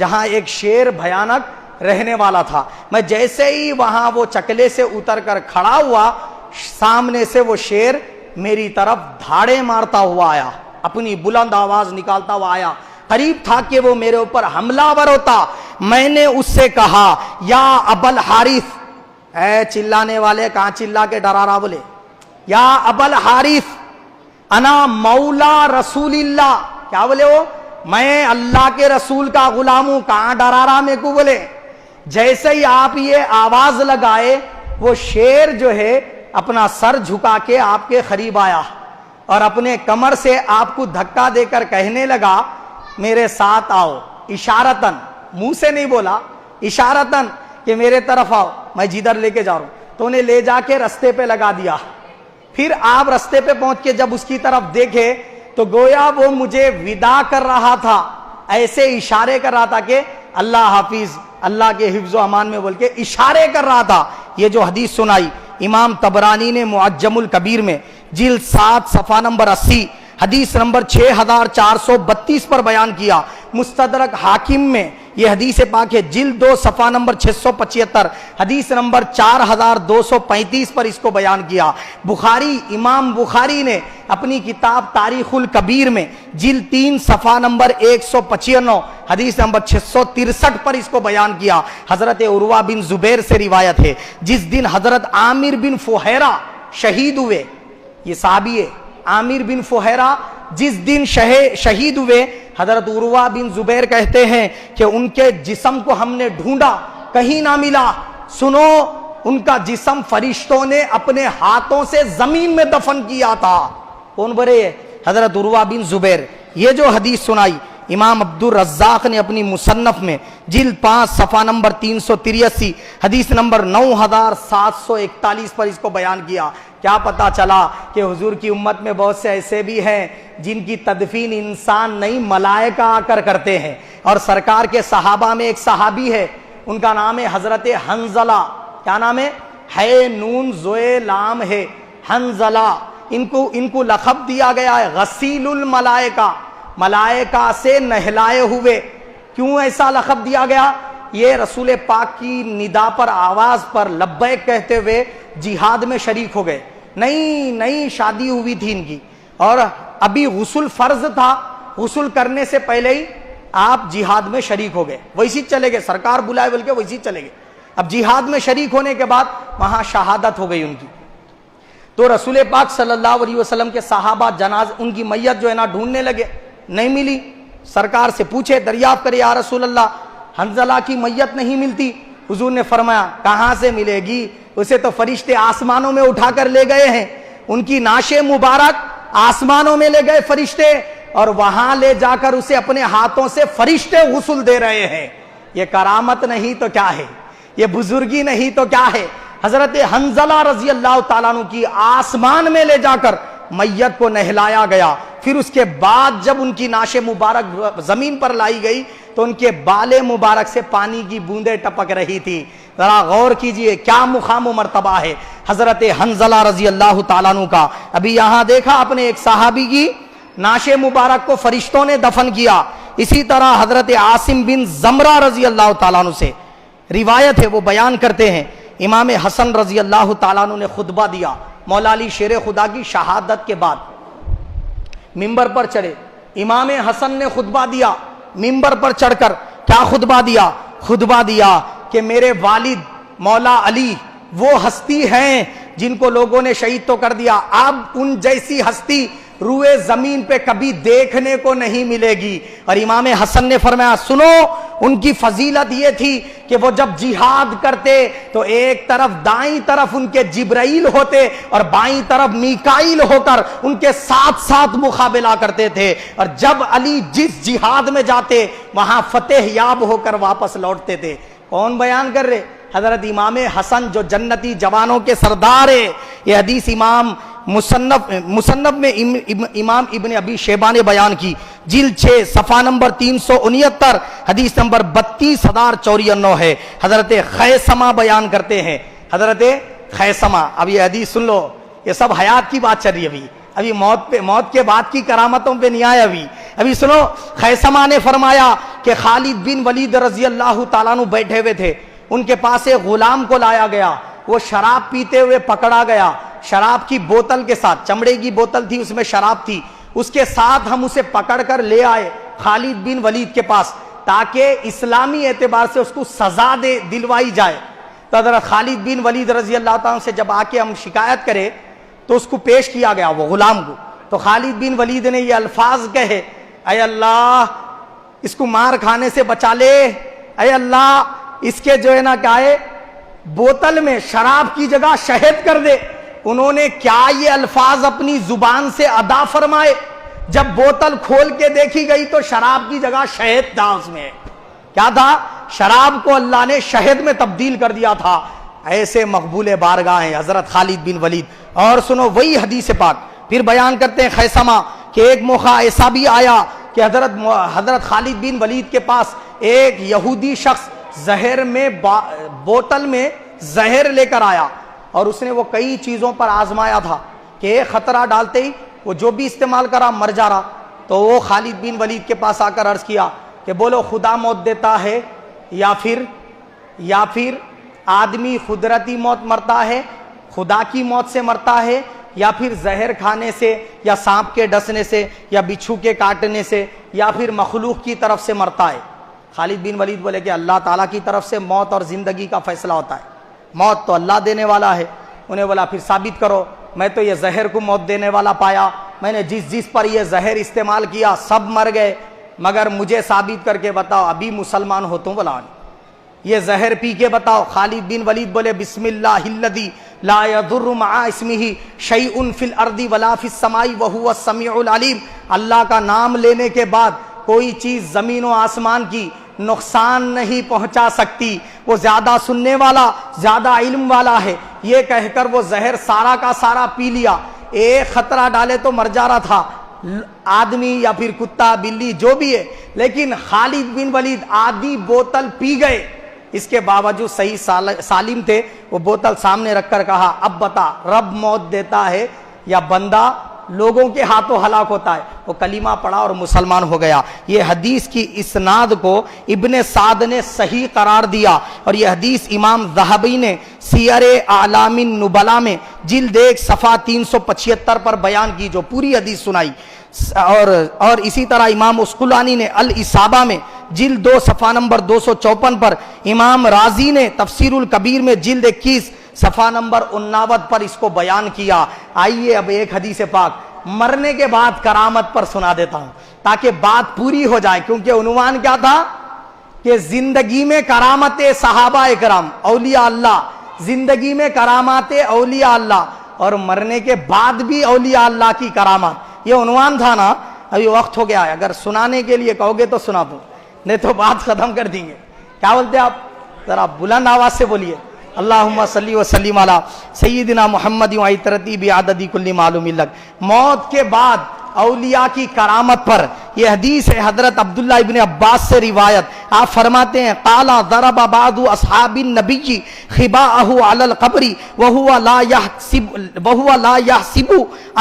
جہاں ایک شیر بھیانک رہنے والا تھا. میں جیسے ہی وہاں وہ چکلے سے اتر کر کھڑا ہوا، سامنے سے وہ شیر میری طرف دھاڑے مارتا ہوا آیا، اپنی بلند آواز نکالتا ہوا آیا. قریب تھا کہ وہ میرے اوپر حملہ آور ہوتا. میں نے اس سے کہا یا ابل حارث، اے چلانے والے کہاں چلا کے ڈرا رہا، بولے یا ابل حارث انا مولا رسول اللہ. کیا بولے وہ؟ میں اللہ کے رسول کا غلام ہوں، کہاں ڈرا رہا میرے کو. بولے جیسے ہی آپ یہ آواز لگائے وہ شیر جو ہے اپنا سر جھکا کے آپ کے قریب آیا اور اپنے کمر سے آپ کو دھکا دے کر کہنے لگا میرے ساتھ آؤ. اشارتن، منہ سے نہیں بولا، اشارتن کہ میرے طرف آؤ، میں جدھر لے کے جا رہا ہوں. تو انہیں لے جا کے رستے پہ لگا دیا. پھر آپ رستے پہ پہنچ کے جب اس کی طرف دیکھے تو گویا وہ مجھے ودا کر رہا تھا، ایسے اشارے کر رہا تھا کہ اللہ حافظ، اللہ کے حفظ و امان میں بول کے اشارے کر رہا تھا. یہ جو حدیث سنائی امام طبرانی نے معجم الکبیر میں جلد 7 صفحہ نمبر 80 حدیث نمبر 6432 پر بیان کیا. مستدرک حاکم میں یہ حدیث پاک ہے، جلد 2 صفحہ نمبر 675 حدیث نمبر 4235 پر اس کو بیان کیا. بخاری، امام بخاری نے اپنی کتاب تاریخ الکبیر میں جلد 3 صفحہ نمبر 195 حدیث نمبر 663 پر اس کو بیان کیا. حضرت عروہ بن زبیر سے روایت ہے، جس دن حضرت عامر بن فہیرہ شہید ہوئے، یہ صحابی ہے عامر بن فہیرہ، جس دن شہید ہوئے، حضرت عروہ بن زبیر کہتے ہیں کہ ان کے جسم کو ہم نے ڈھونڈا، کہیں نہ ملا. سنو، ان کا جسم فرشتوں نے اپنے ہاتھوں سے زمین میں دفن کیا تھا. کون برے؟ حضرت عروہ بن زبیر. یہ جو حدیث سنائی امام عبد الرزاق نے اپنی مصنف میں جلد 5 صفحہ نمبر 383 حدیث نمبر 9741 پر اس کو بیان کیا. کیا پتا چلا کہ حضور کی امت میں بہت سے ایسے بھی ہیں جن کی تدفین انسان نہیں ملائکہ آ کر کرتے ہیں. اور سرکار کے صحابہ میں ایک صحابی ہے، ان کا نام ہے حضرت حنظلہ. کیا نام ہے؟ نون زوئے لام ہے، حنظلہ. ان کو لقب دیا گیا ہے غسیل الملائکہ، ملائکہ سے نہلائے ہوئے. کیوں ایسا لقب دیا گیا؟ یہ رسول پاک کی ندا پر، آواز پر لبیک کہتے ہوئے جہاد میں شریک ہو گئے. نئی شادی ہوئی تھی ان کی اور ابھی غسل فرض تھا. غسل کرنے سے پہلے ہی آپ جہاد میں شریک ہو گئے، ویسی چلے گئے، سرکار بلائے بول کے ویسی چلے گئے. اب جہاد میں شریک ہونے کے بعد وہاں شہادت ہو گئی ان کی. تو رسول پاک صلی اللہ علیہ وسلم کے صحابہ ان کی میت جو ہے نا ڈھونڈنے لگے، نہیں ملی. سرکار سے پوچھے، دریافت کرے، یا رسول اللہ حنظلہ کی میت نہیں ملتی. حضور نے فرمایا کہاں سے ملے گی، اسے تو فرشتے آسمانوں میں اٹھا کر لے گئے ہیں. ان کی نعش مبارک آسمانوں میں لے گئے فرشتے، اور وہاں لے جا کر اسے اپنے ہاتھوں سے فرشتے غسل دے رہے ہیں. یہ کرامت نہیں تو کیا ہے، یہ بزرگی نہیں تو کیا ہے. حضرت حنظلہ رضی اللہ تعالیٰ عنہ کی آسمان میں لے جا کر میت کو نہلایا گیا. پھر اس کے بعد جب ان کی نعش مبارک زمین پر لائی گئی تو ان کے بال مبارک سے پانی کی بوندیں ٹپک رہی تھی. ذرا غور کیجئے کیا مقام و مرتبہ ہے حضرت حنظلہ رضی اللہ تعالیٰ عنہ کا. ابھی یہاں دیکھا اپنے ایک صحابی کی نعش مبارک کو فرشتوں نے دفن کیا. اسی طرح حضرت عاصم بن زمرہ رضی اللہ تعالیٰ عنہ سے روایت ہے، وہ بیان کرتے ہیں امام حسن رضی اللہ تعالیٰ عنہ نے خطبہ دیا مولا علی شیر خدا کی شہادت کے بعد. ممبر پر چڑھے، امام حسن نے خطبہ دیا ممبر پر چڑھ کر. کیا خطبہ دیا؟ خطبہ دیا کہ میرے والد مولا علی وہ ہستی ہیں جن کو لوگوں نے شہید تو کر دیا، اب ان جیسی ہستی روئے زمین پہ کبھی دیکھنے کو نہیں ملے گی. اور امام حسن نے فرمایا سنو، ان کی فضیلت یہ تھی کہ وہ جب جہاد کرتے تو ایک طرف دائیں طرف ان کے جبرائیل ہوتے اور بائیں طرف میکائیل ہو کر ان کے ساتھ ساتھ مقابلہ کرتے تھے. اور جب علی جس جہاد میں جاتے وہاں فتح یاب ہو کر واپس لوٹتے تھے. کون بیان کر رہے؟ حضرت امام حسن جو جنتی جوانوں کے سردار ہے. یہ حدیث امام مصنف میں امام ابن ابی شیبہ نے بیان کی، جلد 6 صفحہ نمبر 369 حدیث نمبر 32,094 ہے. حضرت خیثمہ بیان کرتے ہیں، حضرت خیثمہ. اب یہ حدیث سن لو، یہ سب حیات کی بات چل رہی ہے. ابھی موت کے بعد کی کرامتوں پہ نہیں آئے. ابھی سنو, خیثمہ نے فرمایا کہ خالد بن ولید رضی اللہ تعالیٰ عنہ بیٹھے ہوئے تھے, ان کے پاس ایک غلام کو لایا گیا, وہ شراب پیتے ہوئے پکڑا گیا, شراب کی بوتل کے ساتھ, چمڑے کی بوتل تھی اس میں شراب تھی, اس کے ساتھ ہم اسے پکڑ کر لے آئے خالد بن ولید کے پاس تاکہ اسلامی اعتبار سے اس کو سزا دلوائی جائے. تو حضرت خالد بن ولید رضی اللہ تعالیٰ سے جب آ کے ہم شکایت کرے تو اس کو پیش کیا گیا وہ غلام کو, تو خالد بن ولید نے یہ الفاظ کہے, اے اللہ اس کو مار کھانے سے بچا لے, اے اللہ اس کے جو ہے نا کیا ہے بوتل میں شراب کی جگہ شہد کر دے. انہوں نے کیا یہ الفاظ اپنی زبان سے ادا فرمائے, جب بوتل کھول کے دیکھی گئی تو شراب کی جگہ شہد تھا, اس میں کیا تھا, شراب کو اللہ نے شہد میں تبدیل کر دیا تھا. ایسے مقبول بارگاہ ہیں حضرت خالد بن ولید. اور سنو وہی حدیث پاک پھر بیان کرتے ہیں خیثمہ کہ ایک موقع ایسا بھی آیا کہ حضرت خالد بن ولید کے پاس ایک یہودی شخص زہر میں بوتل میں زہر لے کر آیا, اور اس نے وہ کئی چیزوں پر آزمایا تھا کہ ایک خطرہ ڈالتے ہی وہ جو بھی استعمال کرا مر جا رہا. تو وہ خالد بن ولید کے پاس آ کر عرض کیا کہ بولو خدا موت دیتا ہے یا پھر آدمی قدرتی موت مرتا ہے, خدا کی موت سے مرتا ہے, یا پھر زہر کھانے سے, یا سانپ کے ڈسنے سے, یا بچھو کے کاٹنے سے, یا پھر مخلوق کی طرف سے مرتا ہے. خالد بن ولید بولے کہ اللہ تعالیٰ کی طرف سے موت اور زندگی کا فیصلہ ہوتا ہے, موت تو اللہ دینے والا ہے. انہیں بولا پھر ثابت کرو, میں تو یہ زہر کو موت دینے والا پایا, میں نے جس پر یہ زہر استعمال کیا سب مر گئے, مگر مجھے ثابت کر کے بتاؤ ابھی مسلمان ہو تو بلا یہ زہر پی کے بتاؤ. خالد بن ولید بولے بسم اللہ الذی لا یضر مع اسمہ شیء فی الارض ولا فی السماء وہو السمیع العلیم. اللہ کا نام لینے کے بعد کوئی چیز زمین و آسمان کی نقصان نہیں پہنچا سکتی, وہ زیادہ سننے والا زیادہ علم والا ہے. یہ کہہ کر وہ زہر سارا کا سارا پی لیا. ایک خطرہ ڈالے تو مر جا رہا تھا آدمی یا پھر کتا بلی جو بھی ہے, لیکن خالد بن ولید آدھی بوتل پی گئے. اس کے باوجود صحیح سالم تھے. وہ بوتل سامنے رکھ کر کہا اب بتا رب موت دیتا ہے یا بندہ لوگوں کے ہاتھوں ہلاک ہوتا ہے. وہ کلمہ پڑھا اور مسلمان ہو گیا. یہ حدیث کی اسناد کو ابن سعد نے صحیح قرار دیا, اور یہ حدیث امام ذہبی نے سیر اعلام النبلاء میں جلد 1 صفحہ 375 پر بیان کی, جو پوری حدیث سنائی. اور اسی طرح امام اسقلانی نے الاصابہ میں جلد 2 صفحہ نمبر 254 پر, امام رازی نے تفسیر الکبیر میں جلد 21 صفحہ نمبر 59 پر اس کو بیان کیا. آئیے اب ایک حدیث پاک مرنے کے بعد کرامت پر سنا دیتا ہوں تاکہ بات پوری ہو جائے, کیونکہ عنوان کیا تھا کہ زندگی میں کرامت صحابہ اکرام اولیاء اللہ, زندگی میں کرامات اولیاء اللہ, اور مرنے کے بعد بھی اولیاء اللہ کی کرامات. یہ عنوان تھا نا. ابھی وقت ہو گیا ہے, اگر سنانے کے لیے کہو گے تو سنا دوں, نہیں تو بات ختم کر دیں گے. کیا بولتے آپ, ذرا بلند آواز سے بولیے. اللہم صلی وسلم علی سیدنا محمد و ترتیب عدد کل معلوم لک. موت کے بعد اولیاء کی کرامت پر یہ حدیث ہے حضرت عبداللہ ابن عباس سے روایت. آپ فرماتے ہیں قال ضرب بعض اصحاب النبی خباءه علی القبر وهو لا يحسب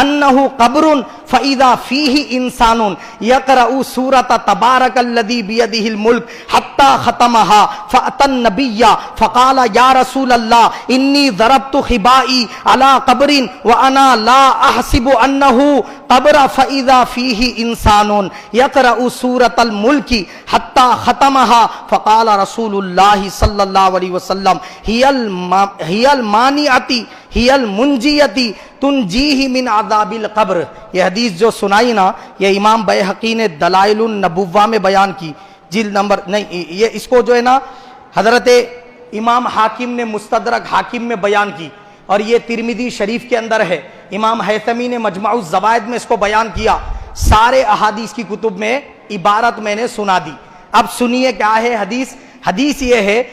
انه قبر فاذا فيه انسان يقرأ سورة تبارك الذي بيده الملك حتى ختمها فاتى النبي فقال يا رسول الله اني ضربت خبائي على قبر وانا لا احسب انه قبر فاذا فيه انسان يقرأ سورة الملك حتى ختمها فقال رسول الله صلى الله عليه وسلم هي المانعة هي المنجية تنجیہ من عذاب القبر. یہ حدیث جو سنائی نا, یہ امام بیہقی نے دلائل النبوہ میں بیان کی, جلد نمبر نہیں, یہ اس کو جو ہے نا حضرت امام حاکم نے مستدرک حاکم میں بیان کی, اور یہ ترمذی شریف کے اندر ہے. امام حیثمی نے مجمع الزوائد میں اس کو بیان کیا. سارے احادیث کی کتب میں عبارت میں نے سنا دی. اب سنیے کیا ہے حدیث. حدیث یہ ہے,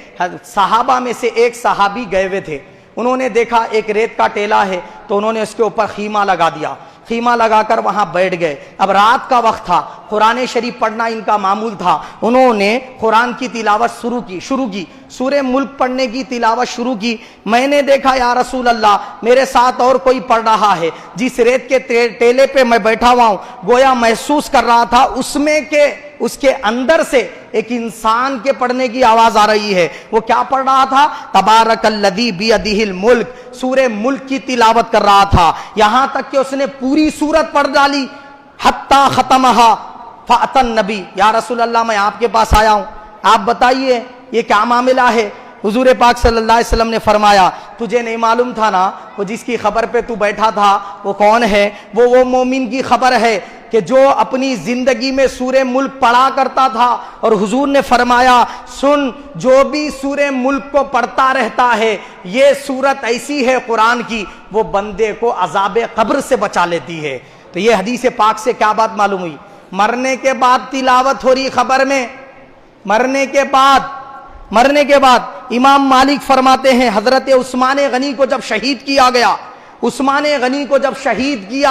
صحابہ میں سے ایک صحابی گئے ہوئے تھے, انہوں نے دیکھا ایک ریت کا ٹیلا ہے تو انہوں نے اس کے اوپر خیمہ لگا دیا. خیمہ لگا کر وہاں بیٹھ گئے. اب رات کا وقت تھا, قرآن شریف پڑھنا ان کا معمول تھا. انہوں نے قرآن کی تلاوت شروع کی, سورہ ملک پڑھنے کی تلاوت شروع کی. میں نے دیکھا یا رسول اللہ میرے ساتھ اور کوئی پڑھ رہا ہے. جس ریت کے ٹیلے پہ میں بیٹھا ہوا ہوں گویا محسوس کر رہا تھا اس میں کہ اس کے اندر سے ایک انسان کے پڑھنے کی آواز آ رہی ہے. وہ کیا پڑھ رہا تھا؟ تبارک الذی بیدہ الملک, سورہ ملک کی تلاوت کر رہا تھا. یہاں تک کہ اس نے پوری سورت پڑھ ڈالی. حتی ختمہا فأتی النبی, یا رسول اللہ میں آپ کے پاس آیا ہوں, آپ بتائیے یہ کیا معاملہ ہے. حضور پاک صلی اللہ علیہ وسلم نے فرمایا تجھے نہیں معلوم تھا نا وہ جس کی خبر پہ تو بیٹھا تھا وہ کون ہے؟ وہ مومن کی خبر ہے کہ جو اپنی زندگی میں سورہ ملک پڑھا کرتا تھا. اور حضور نے فرمایا سن, جو بھی سورہ ملک کو پڑھتا رہتا ہے یہ سورت ایسی ہے قرآن کی وہ بندے کو عذاب قبر سے بچا لیتی ہے. تو یہ حدیث پاک سے کیا بات معلوم ہوئی؟ مرنے کے بعد تلاوت ہو رہی خبر میں, مرنے کے بعد امام مالک فرماتے ہیں حضرت عثمان غنی کو جب شہید کیا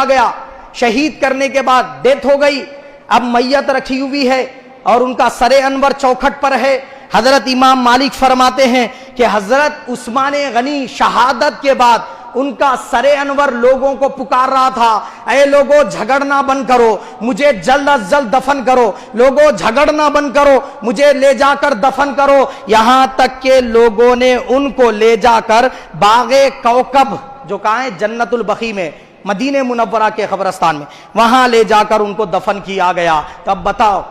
گیا, شہید کرنے کے بعد ڈیتھ ہو گئی. اب میت رکھی ہوئی ہے اور ان کا سر انور چوکھٹ پر ہے. حضرت امام مالک فرماتے ہیں کہ حضرت عثمان غنی شہادت کے بعد ان کا سر انور لوگوں کو پکار رہا تھا, اے لوگوں جھگڑنا بند کرو, مجھے جلد از جلد دفن کرو, لوگوں جھگڑنا بند کرو, مجھے لے جا کر دفن کرو. یہاں تک کہ لوگوں نے ان کو لے جا کر باغ کوکب جو کہاں ہے جنت البقیع میں مدینہ منورہ کے قبرستان میں, وہاں لے جا کر ان کو دفن کیا گیا. تو اب بتاؤ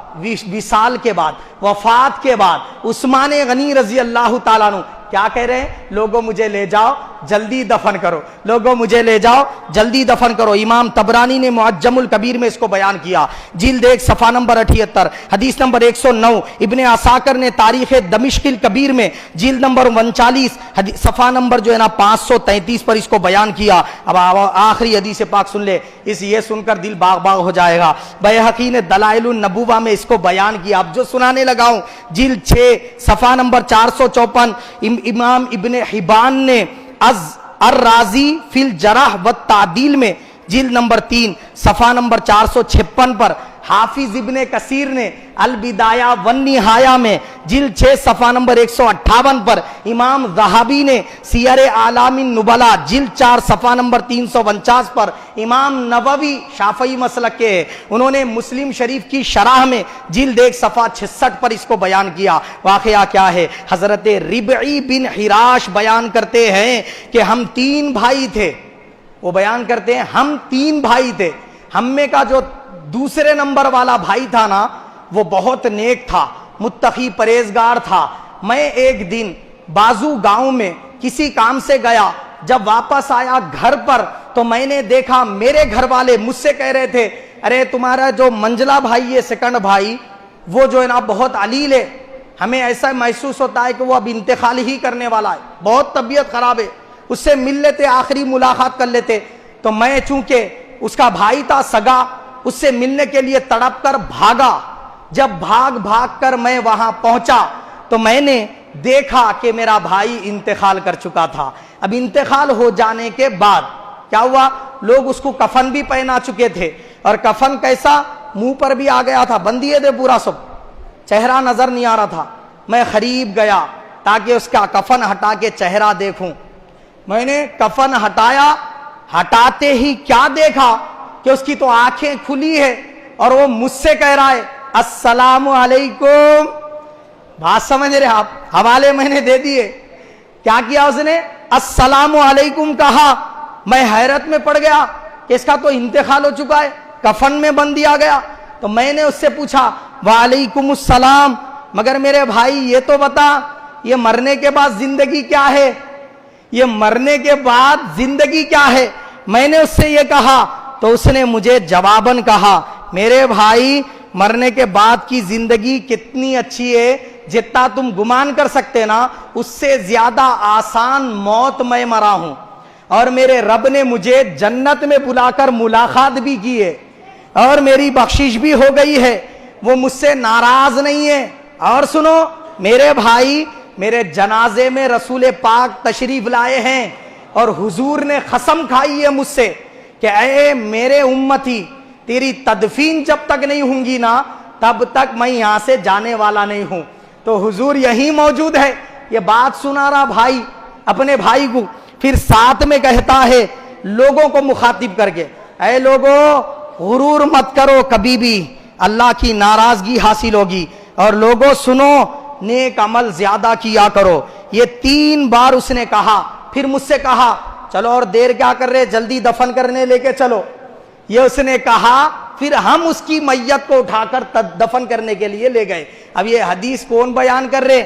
وصال کے بعد, وفات کے بعد عثمان غنی رضی اللہ تعالیٰ عنہ کیا کہہ رہے ہیں؟ لوگوں مجھے لے جاؤ جلدی دفن کرو, لوگوں مجھے لے جاؤ جلدی دفن کرو. امام طبرانی نے معجم الکبیر میں اس کو بیان کیا, جلد 1 صفحہ نمبر 78 حدیث نمبر 109. ابن عساکر نے تاریخ دمشق الکبیر میں جلد نمبر 39 صفحہ نمبر جو ہے نا 533 پر اس کو بیان کیا. اب آخری حدیث پاک سن لے, یہ سن کر دل باغ باغ ہو جائے گا. بیہقی نے دلائل النبوہ میں اس کو بیان کیا. اب جو سنانے لگا ہوں جلد 6 صفحہ نمبر 454. امام ابن حبان نے از الرازی فی الجرح والتعدیل میں جلد نمبر 3 صفحہ نمبر 456 پر, حافظ ابن کثیر نے البدایہ والنہایہ میں جلد 6 صفحہ نمبر 158 پر, امام ذہبی نے سیر اعلام النبلاء جلد 4 صفحہ نمبر 349 پر, امام نووی شافعی مسلک کے ہیں, انہوں نے مسلم شریف کی شرح میں جلد 1 صفحہ 66 پر اس کو بیان کیا. واقعہ کیا ہے؟ حضرت ربعی بن حراش بیان کرتے ہیں کہ ہم 3 بھائی تھے. وہ بیان کرتے ہیں ہم 3 بھائی تھے, ہم میں کا جو دوسرے نمبر والا بھائی تھا نا وہ بہت نیک تھا, متقی پرہیزگار تھا. میں ایک دن بازو گاؤں میں کسی کام سے گیا, جب واپس آیا گھر پر تو میں نے دیکھا میرے گھر والے مجھ سے کہہ رہے تھے ارے تمہارا جو منجلا بھائی ہے سیکنڈ بھائی وہ جو ہے نا بہت علیل ہے, ہمیں ایسا محسوس ہوتا ہے کہ وہ اب انتقال ہی کرنے والا ہے, بہت طبیعت خراب ہے, اس سے مل لیتے, آخری ملاقات کر لیتے. تو میں چونکہ اس کا بھائی تھا سگا, اس سے ملنے کے لیے تڑپ کر بھاگا. جب بھاگ کر میں وہاں پہنچا تو میں نے دیکھا کہ میرا بھائی انتقال کر چکا تھا. اب انتقال ہو جانے کے بعد کیا ہوا, لوگ اس کو کفن بھی پہنا چکے تھے, اور کفن کیسا, منہ پر بھی آ گیا تھا, بندیے تھے پورا سب, چہرہ نظر نہیں آ رہا تھا. میں قریب گیا تاکہ اس کا کفن ہٹا کے چہرہ دیکھوں. میں نے کفن ہٹایا, ہٹاتے ہی کیا دیکھا کہ اس کی تو آنکھیں کھلی ہے اور وہ مجھ سے کہہ رہا ہے السلام علیکم. بات سمجھ رہے آپ, حوالے میں نے دے دیے. کیا کیا اس نے؟ السلام علیکم کہا. میں حیرت میں پڑ گیا کہ اس کا تو انتقال ہو چکا ہے, کفن میں بند دیا گیا. تو میں نے اس سے پوچھا وعلیکم السلام, مگر میرے بھائی یہ تو بتا یہ مرنے کے بعد زندگی کیا ہے, یہ مرنے کے بعد زندگی کیا ہے. میں نے اس سے یہ کہا تو اس نے مجھے جواباً کہا میرے بھائی مرنے کے بعد کی زندگی کتنی اچھی ہے, جتنا تم گمان کر سکتے نا اس سے زیادہ آسان موت میں مرا ہوں, اور میرے رب نے مجھے جنت میں بلا کر ملاقات بھی کی ہے اور میری بخشش بھی ہو گئی ہے, وہ مجھ سے ناراض نہیں ہے. اور سنو میرے بھائی, میرے جنازے میں رسول پاک تشریف لائے ہیں اور حضور نے قسم کھائی ہے مجھ سے کہ اے میرے امتی، تیری تدفین جب تک نہیں ہوں گی نا تب تک میں یہاں سے جانے والا نہیں ہوں۔ تو حضور یہی موجود ہے، یہ بات سنا رہا بھائی اپنے بھائی کو، پھر ساتھ میں کہتا ہے لوگوں کو مخاطب کر کے، اے لوگوں غرور مت کرو، کبھی بھی اللہ کی ناراضگی حاصل ہوگی، اور لوگوں سنو نیک عمل زیادہ کیا کرو۔ یہ 3 بار اس نے کہا، پھر مجھ سے کہا چلو اور دیر کیا کر رہے، جلدی دفن کرنے لے کے چلو۔ یہ اس نے کہا، پھر ہم اس کی میت کو اٹھا کر دفن کرنے کے لیے لے گئے۔ اب یہ حدیث کون بیان کر رہے؟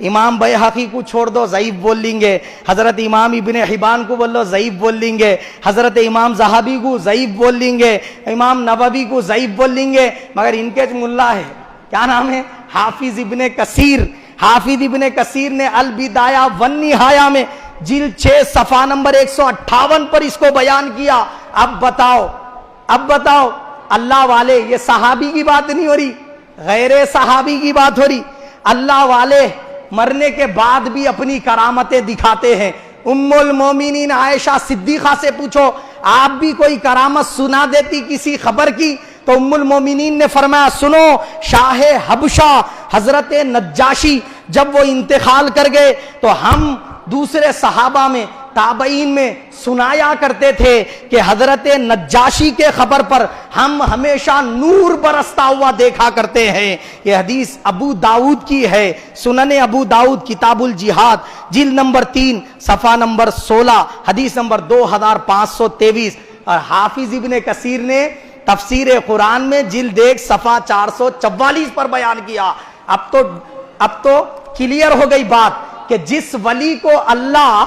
امام بیہقی کو چھوڑ دو، ضعیف بول لیں گے، حضرت امام ابن حبان کو بولو ضعیف بول لیں گے، حضرت امام زہبی کو ضعیف بول لیں گے، امام نووی کو ضعیف بول لیں گے، مگر ان کے ملا ہے، کیا نام ہے؟ حافظ ابن کثیر۔ حافظ ابن کثیر نے البدایہ والنہایہ میں جلد 6 صفحہ نمبر 158 پر اس کو بیان کیا۔ اب بتاؤ اللہ والے، یہ صحابی کی بات نہیں ہو رہی، غیر صحابی کی بات ہو رہی، اللہ والے مرنے کے بعد بھی اپنی کرامتیں دکھاتے ہیں۔ ام المومنین عائشہ صدیقہ سے پوچھو، آپ بھی کوئی کرامت سنا دیتی کسی خبر کی؟ تو ام المومنین نے فرمایا سنو، شاہ حبشہ حضرت نجاشی جب وہ انتقال کر گئے تو ہم دوسرے صحابہ میں تابعین میں سنایا کرتے تھے کہ حضرت نجاشی کے خبر پر ہم ہمیشہ نور برستا ہوا دیکھا کرتے ہیں۔ یہ حدیث ابو داؤد کی ہے، سنن ابو داؤد کتاب الجہاد جلد نمبر 3 صفحہ نمبر 16 حدیث نمبر 2523۔ اور حافظ ابن کثیر نے تفسیر قرآن میں جلد 1 صفحہ 444 پر بیان کیا۔ اب تو کلیئر ہو گئی بات کہ جس ولی کو اللہ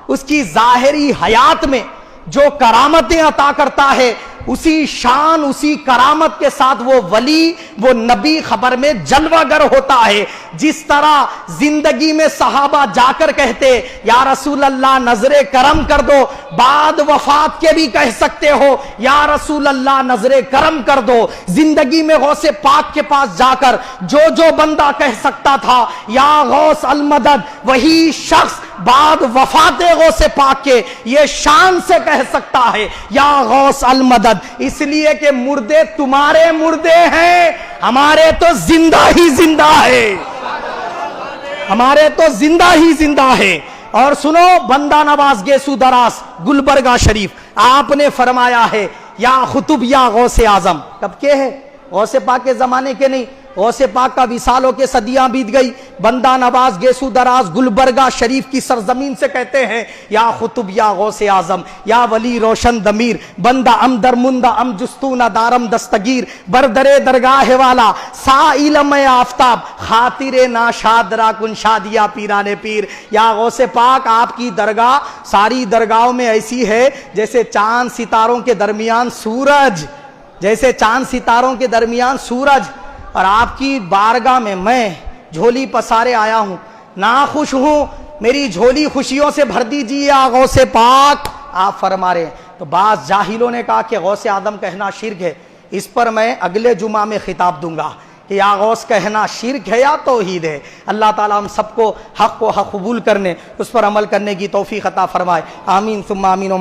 اس کی ظاہری حیات میں جو کرامتیں عطا کرتا ہے، اسی شان اسی کرامت کے ساتھ وہ ولی وہ نبی خبر میں جلوہ گر ہوتا ہے۔ جس طرح زندگی میں صحابہ جا کر کہتے یا رسول اللہ نظر کرم کر دو، بعد وفات کے بھی کہہ سکتے ہو یا رسول اللہ نظر کرم کر دو۔ زندگی میں غوث پاک کے پاس جا کر جو بندہ کہہ سکتا تھا یا غوث المدد، وہی شخص بعد وفات غوث پاک کے یہ شان سے کہہ سکتا ہے یا غوث المدد، اس لیے کہ مردے تمہارے مردے ہیں، ہمارے تو زندہ ہی زندہ ہے، ہمارے تو زندہ ہی زندہ ہے۔ اور سنو بندہ نواز گیسو دراز گلبرگہ شریف، آپ نے فرمایا ہے یا خطب یا غوث اعظم، کب کے ہے؟ غوث پاک کے زمانے کے نہیں، غوث پاک کا وصال ہو کے صدیاں بیت گئی، بندہ نواز گیسو دراز گلبرگہ شریف کی سرزمین سے کہتے ہیں یا خطب یا غوث اعظم، یا ولی روشن ضمیر، بندہ ام درمندہ ام جستون دارم دستگیر، بردرے درگاہ والا سائلم آفتاب، خاطر ناشاد را کن شادیا پیرانے پیر۔ یا غوث پاک آپ کی درگاہ ساری درگاہوں میں ایسی ہے جیسے چاند ستاروں کے درمیان سورج، جیسے چاند ستاروں کے درمیان سورج، اور آپ کی بارگاہ میں جھولی پسارے آیا ہوں، ناخوش ہوں، میری جھولی خوشیوں سے بھر دیجیے غوث پاک، آپ فرما رہے ہیں۔ تو بعض جاہلوں نے کہا کہ غوث اعظم کہنا شرک ہے، اس پر میں اگلے جمعہ میں خطاب دوں گا کہ یا غوث کہنا شرک ہے یا توحید ہے۔ اللہ تعالیٰ ہم سب کو حق قبول کرنے، اس پر عمل کرنے کی توفیق عطا فرمائے، آمین ثم آمین۔